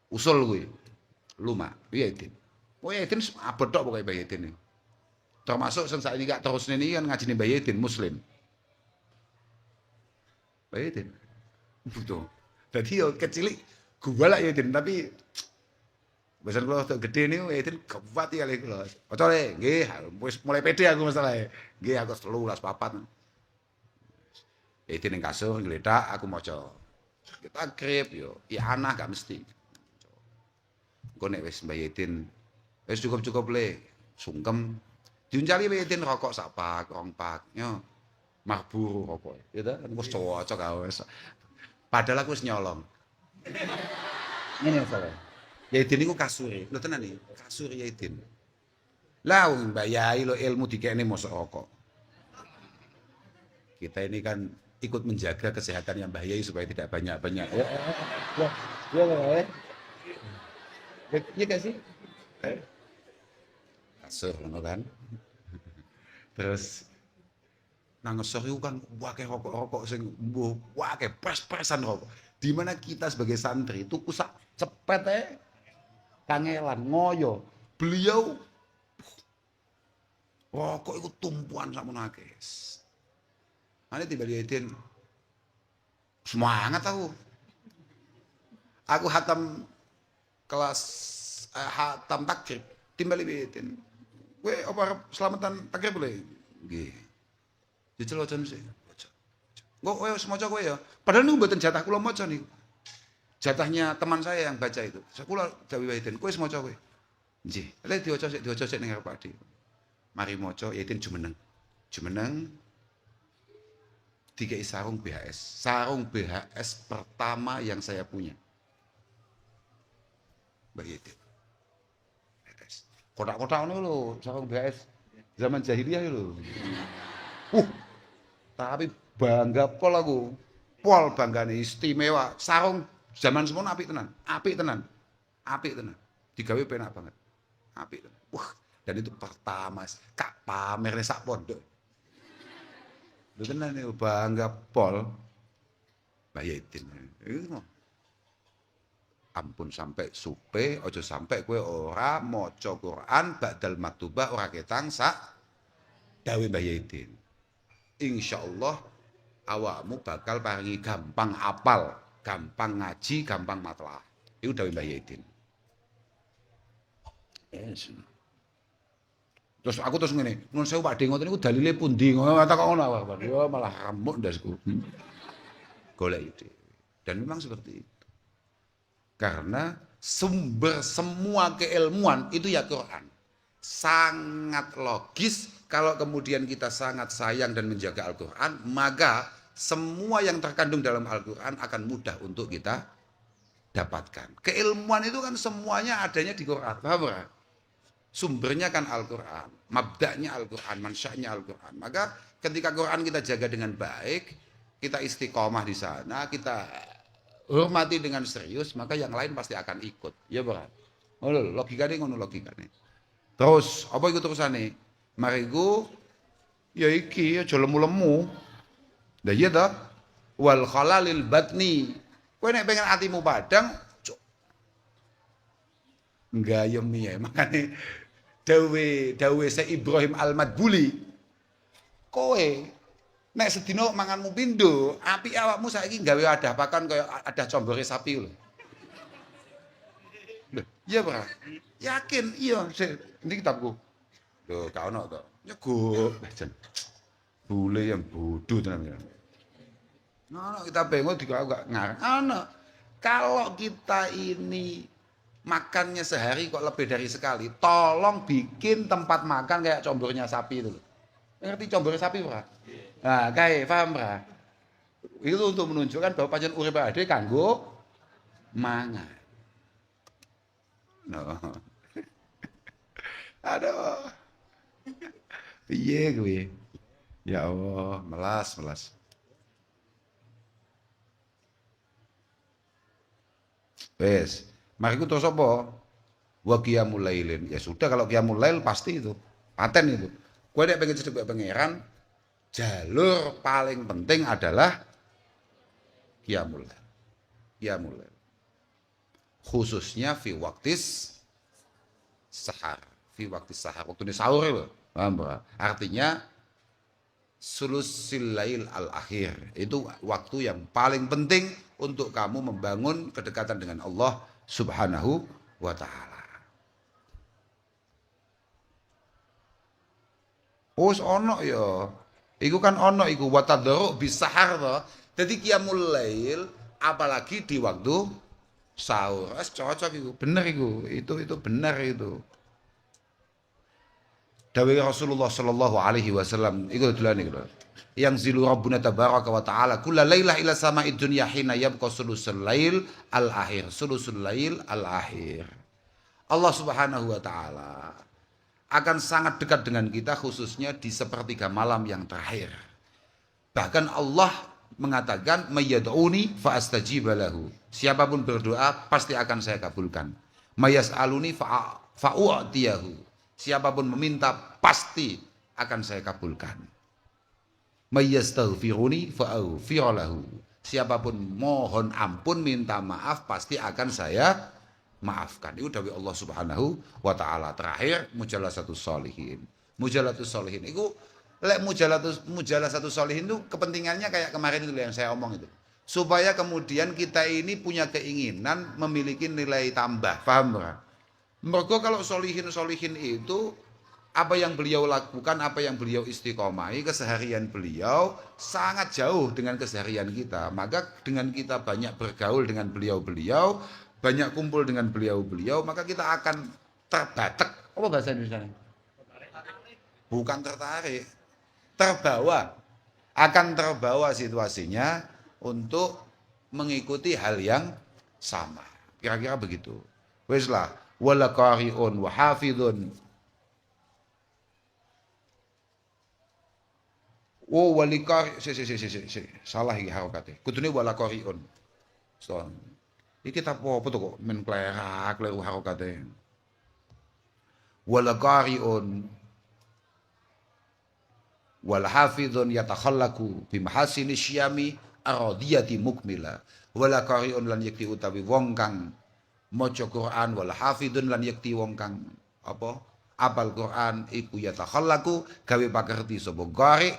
Usul kuwi. Lumak, Yaidin. Oh Yaidin abot tok pokoke Mbah Yaidin niku. Termasuk sing saiki gak terus ini kan ngajine Mbah Yaidin Muslim. Mbah Yaidin. Butuh. Dadi yo kecilik gua lah Yaidin tapi besan kula tok gede niku Yaidin kuat ya kali kula. Ojo le, nggih, wis mulai pede aku masalahe. Nggih aku 13 4. Yaidin ning kasur ngledak aku maca. Kita grip yo, ya anak gak mesti. Engko nek wis Mbah Yaidin wis cukup-cukup le, sungkem. Diuncali Yaidin rokok sak pak, rong pak, yo. Marlboro rokok. Ya ta, wis cocok wis. Padahal aku wis nyolong. Ngene salah. Yaidin niku kasure. Lho tenan iki, kasure Yaidin. Lah Mbak Yai lo ilmu dikene mosok rokok. Kita ini kan ikut menjaga kesehatannya Mbah Yai supaya tidak banyak-banyak. Ya. Ya. Iya gak sih? Kasur ngono kan. Terus nang ngesor itu kan wakeh rokok-rokok sing mbuh wakeh pres-presan rokok. Di mana kita sebagai santri tuku sak cepet kangelan ngoyo. Beliau rokok itu tumpuan sakmono akeh. Ane tiba Yaidin semangat aku. Aku hatam kelas hatam takrib timbali Yaidin. Kowe apa arep selamatan takrib boleh? Nggih. Jajal wacan sih. Kok kowe wis maca kowe ya? Padahal niku mboten jatah kula maca niku. Jatahnya teman saya yang baca itu. Kula dawuh Yaidin, kowe wis maca kowe. Nggih. Lha diwaca sik ning arep Pakde. Mari maca Yaidin jumeneng. Jumeneng dikei sarung BHS. Sarung BHS pertama yang saya punya. Mbak Yaidin. Kotak-kotak ngono lho, sarung BHS zaman jahiliyah lho. Tapi bangga pol aku. Pol banggane istimewa. Sarung Zaman semono apik tenan, apik tenan. Apik tenan. Digawe penak banget. Apik tenan. Wah, dan itu pertama Kak pamer sak pondok. Lho tenan iki bangga pol. Mbah Yedin. Iku ampun sampai supe, ojo sampai kowe ora maca Quran ba'dal maktubah ora ketang sak dawe Mbah Yedin. Insyaallah awakmu bakal paringi gampang apal, gampang ngaji, gampang matlaah. Iku dawe Mbah Yedin. Yes. Terus aku terus ngene, nun sewu Pak De ngoten niku dalile pundi? Ngono kok ngono Pak. Yo malah remuk ndasku. Golek ide. Dan memang seperti itu. Karena sumber semua keilmuan itu ya Quran. Sangat logis kalau kemudian kita sangat sayang dan menjaga Al-Quran, maka semua yang terkandung dalam Al-Quran akan mudah untuk kita dapatkan. Keilmuan itu kan semuanya adanya di Quran. Paham gak? Sumbernya kan Al-Quran, mabda'nya Al-Quran, mansa'nya Al-Quran. Maka ketika Quran kita jaga dengan baik, kita istiqomah di sana, kita hormati dengan serius, maka yang lain pasti akan ikut. Ya berat. Oh, logikanya ngono logikanya. Terus apa iku terusane? Mariku ya iki aja lemu-lemu. Lah iya ta? Wal khalalil batni. Kowe nek pengen atimu padang, nggayem ya. Makane dawe Syekh Ibrahim Al-Madbuli. Kowe nek sedina manganmu pindho, apik awakmu saiki gawe wadah pakan kaya ada combore sapi lho. Lho, iya ora? Yakin iya, ini kitabku. Lho, gak ono to. Nyeguk, jen. Bule yang bodoh tenan. Ono kita bengok gak ngarang. Ono. Kalau kita ini makannya sehari kok lebih dari sekali, tolong bikin tempat makan kayak combornya sapi itu loh. Ngerti combornya sapi ora? Nah, kayak paham ora? Itu untuk menunjukkan bahwa pancen urip ade kanggo mangan. No. Aduh. Piye kowe? Ya Allah, melas. Wes, mari ku terus apa? Wa qiyamul lailin. Ya sudah kalau qiyamul lail pasti itu. Paten itu. Kowe nek pengen cedhek pangeran, jalur paling penting adalah qiyamul lail. Qiyamul lail. Khususnya fi waktis sahar. Fi waktis sahar. Waktu ini sahur itu. Artinya sulusil lail al-akhir. Itu waktu yang paling penting untuk kamu membangun kedekatan dengan Allah Subhanahu wa ta'ala. Wis ono ya. Iku kan ono iku wa tadarru bisahar to. Dadi qiyamul lail apalagi di waktu sahur. Cocok iku. Bener iku. Itu benar itu. Dawai Rasulullah sallallahu alaihi wasallam iku dulane iku. Yang zilu Rabbuna tabaraka wa ta'ala kulla lailah ila sama'id dunya hina yabqa sulusul lail al-akhir. Sulusul lail al-akhir. Allah Subhanahu wa ta'ala akan sangat dekat dengan kita khususnya di sepertiga malam yang terakhir. Bahkan Allah mengatakan mayyad'uni fa astajiba lahu. Siapapun berdoa pasti akan saya kabulkan. Mayas'aluni fa'u'tiyahu. Siapapun meminta pasti akan saya kabulkan. Mayyastaghfiruni fa'aghfir lahu. Siapapun mohon ampun minta maaf pasti akan saya maafkan. Itu dari Allah Subhanahu wa ta'ala. Terakhir mujalasatus sholihin. Mujalasatus sholihin itu lek mujalasatus sholihin itu kepentingannya kayak kemarin itu yang saya omong itu. Supaya kemudian kita ini punya keinginan memiliki nilai tambah. Paham enggak? Mergo kalau sholihin itu apa yang beliau lakukan, apa yang beliau istiqomahi, keseharian beliau sangat jauh dengan keseharian kita. Maka dengan kita banyak bergaul dengan beliau-beliau, banyak kumpul dengan beliau-beliau, maka kita akan terbatek. Apa bahasa Indonesia? Bukan tertarik, terbawa. Akan terbawa situasinya untuk mengikuti hal yang sama. Kira-kira begitu. Wes lah, wala qari'un wa hafidhun. Oh walikari salah iki harokate. Kudune wala qari'un. Iki kitab apa tuh kok men klerak kleru harokate. Wala qari'un wal hafidhun yatakhallaku bi mahasini syami aradiyati mukmila. Wala qari'un lan yakti utawi wong kang maca Quran wal hafidhun lan yakti wong kang apa apal Quran iku yatakhallaku gawe pakerti sapa qari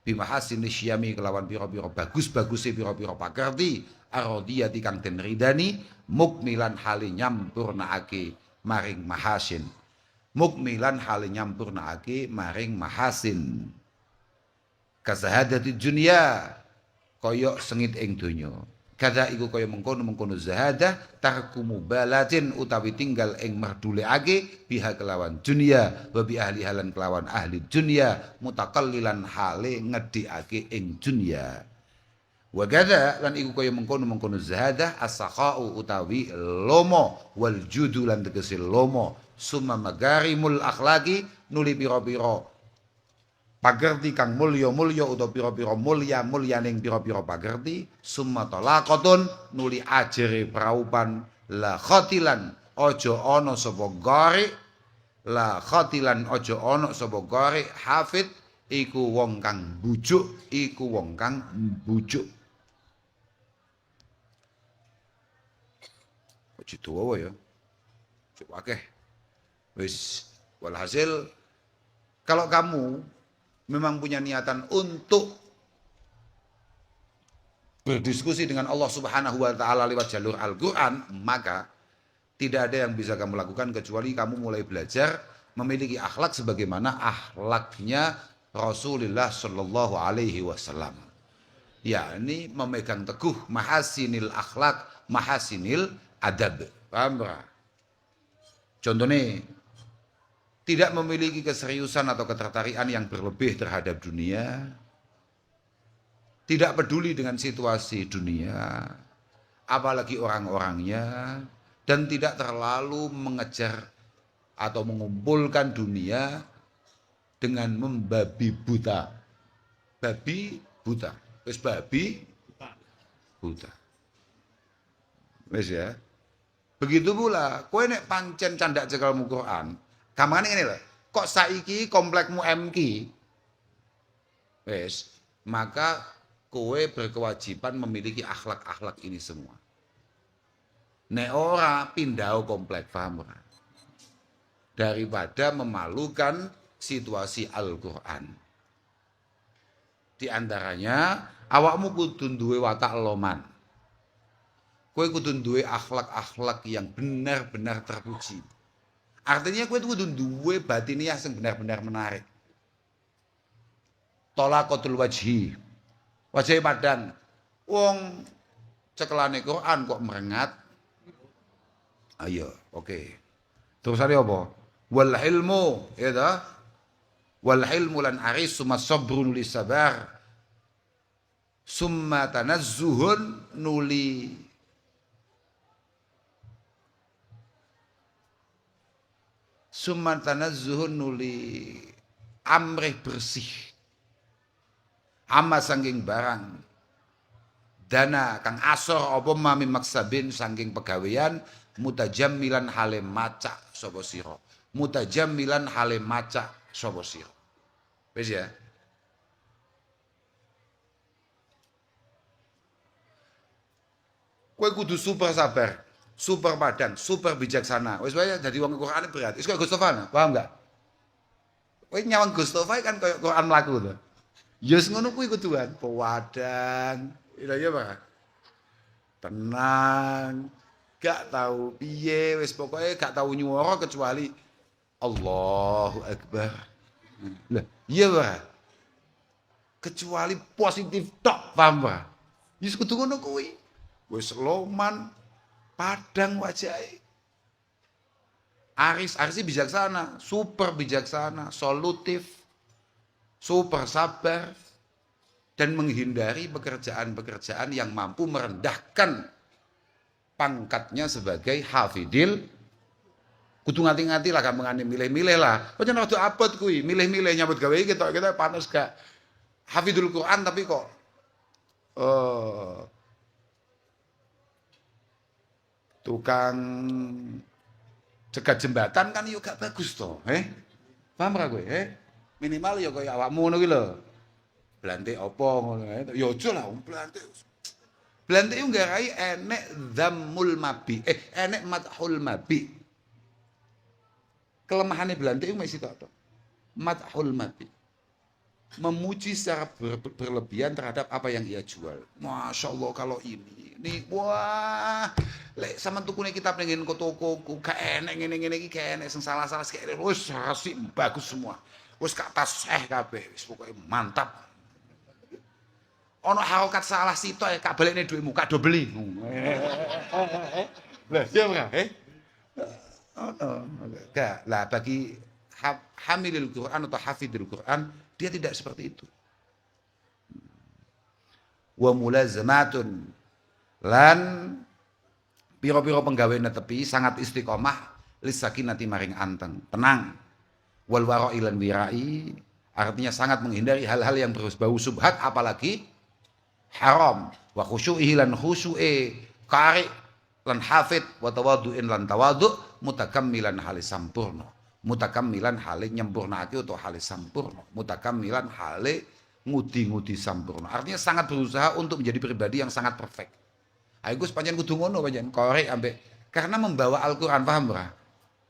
bi mahasini syami kelawan pira-pira bagus-baguse pira-pira pakerti aradiyati kang den ridani mukmilan hale nyampurnaake maring mahasin. Mukmilan hale nyampurnaake maring mahasin. Kasahadati dunya kaya sengit ing donya. Kada iku kaya mengkono-mengkono zahadah tarku mubalatin utawi tinggal ing merdulekake biha kelawan dunya wa bi ahli halan kelawan ahli dunya mutakallilan hale ngedhikake ing dunya. Wa kada lan iku kaya mengkono-mengkono zahadah as-sakha'u utawi lomo wal judu lan tegese lomo summa magarimul akhlaqi nuli pira-pira pagerti kang mulya-mulya utawa pira-pira mulya-mulyaning pira-pira pagerti summa talaqatun nuli ajere praupan la khatilan aja ana sapa gari la khatilan aja ana sapa gari hafid iku wong kang bujuk iku wong kang bujuk Ojo tuwa ya cuk akeh wis walhasil kalau kamu memang punya niatan untuk berdiskusi dengan Allah Subhanahu wa taala lewat jalur Al-Qur'an, maka tidak ada yang bisa kamu lakukan kecuali kamu mulai belajar memiliki akhlak sebagaimana akhlaknya Rasulullah sallallahu alaihi wasallam. Yakni memegang teguh mahasinil akhlak, mahasinil adab. Paham tak? Contohnya tidak memiliki keseriusan atau ketertarikan yang berlebih terhadap dunia, tidak peduli dengan situasi dunia, apalagi orang-orangnya, dan tidak terlalu mengejar atau mengumpulkan dunia dengan membabi buta. Babi buta, wis babi buta. Wis ya. Begitu pula, kowe nek pancen candak cekelmu Quran, gampangane ngene lho. Kok saiki komplekmu MQ? Wes, maka kowe berkewajiban memiliki akhlak-akhlak ini semua. Nek ora pindah komplek, paham ora? Daripada memalukan situasi Al-Qur'an. Di antaranya, awakmu kudu duwe watak loman. Kowe kudu duwe akhlak-akhlak yang benar-benar terpuji. Artinya kowe kudu duwe batiniah sing benar-benar menarik. Talaqatul wajhi. Wajah padan. Wong cekelane Quran kok merengat. Ayo, oke. Terusane apa? Wal ilmu, ya ta? Wal ilmu lan aris summa sabrun li sabar. Summa tanazzuhun nuli Summa tanazzuhun nuli amrih bersih. Amma sangking barang. Dana kang asor apa mami maksabin sangking pegawean mutajammilan hale maca sapa sira. Mutajammilan hale maca sapa sira. Wis ya. Kowe kudu super sabar. Super padan, super bijaksana. Wis wae dadi wong Quran berat. Wis kaya Gustofa, paham enggak? Kowe nyawang Gustofa kan kaya Quran mlaku to. Ya wis ngono kuwi kuduan, pewadan. Iya Pak. Tenang. Gak tahu piye, wis pokoke gak tahu nyuwara kecuali Allahu Akbar. Lah, iya Pak. Kecuali positif tok, paham Pak? Wis kudu ngono kuwi. Wis loman padang wajahnya. Aris bijaksana, super bijaksana, solutif, super sabar, dan menghindari pekerjaan-pekerjaan yang mampu merendahkan pangkatnya sebagai hafidil. Kudu ngati-ngati lah gampangane milih-milih lah. Pancen rada abot kuwi, milih-milih nyambut gawe kita panas gak hafidul Quran tapi kok tukang cegat jembatan kan yo gak bagus to, paham ra kowe, minimal yo kaya awakmu ngono kuwi lho. Blantik apa ngono ya aja lah blantik. Blantik yo nggarai enek dhammul mabi, enek madhul mabi. Kelemahane blantik yo mesti tok. Madhul mabi. Memuji secara berlebihan terhadap apa yang ia jual. Masya Allah kalau ini wah, lek sama tukune kita pengen ke toko, gak enek ngene-ngene iki gak enek sing salah-salah sik wis rasik bagus semua. Wis kak tas kabeh, wis pokoke mantap. Ono harokat salah sitok ya kak balekne dhuwitmu, kak do beli. Lah iya ora, Gak, lah bagi hamilil Quran atau hafidil Quran dia tidak seperti itu. Wa mulazamatun lan piro-piro penggaweane tepi sangat istiqomah lisakinati maring anteng, tenang. Wal wara'i lan wirai artinya sangat menghindari hal-hal yang berbau subhat apalagi haram. Wa khusyu'i lan khusyu'e qari lan hafid wa tawaddu'in lan tawaddu' mutakammilan halis sampurna. Mutakammilan hale nyempurnake utawa hale sampurna. Mutakammilan hale ngudi-ngudi sampurna. Artinya sangat berusaha untuk menjadi pribadi yang sangat perfect. Ayo Gus pancen kudu ngono pancen korek ambek karena membawa Al-Qur'an paham ora?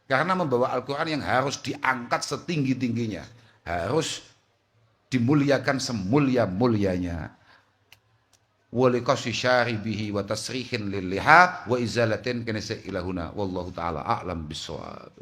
Karena membawa Al-Qur'an yang harus diangkat setinggi-tingginya, harus dimuliakan semulia-mulianya. Wa liqasi syaribihi wa tasrihin lil liha wa izalatin kanasa ilahuna wallahu taala a'lam bissawab.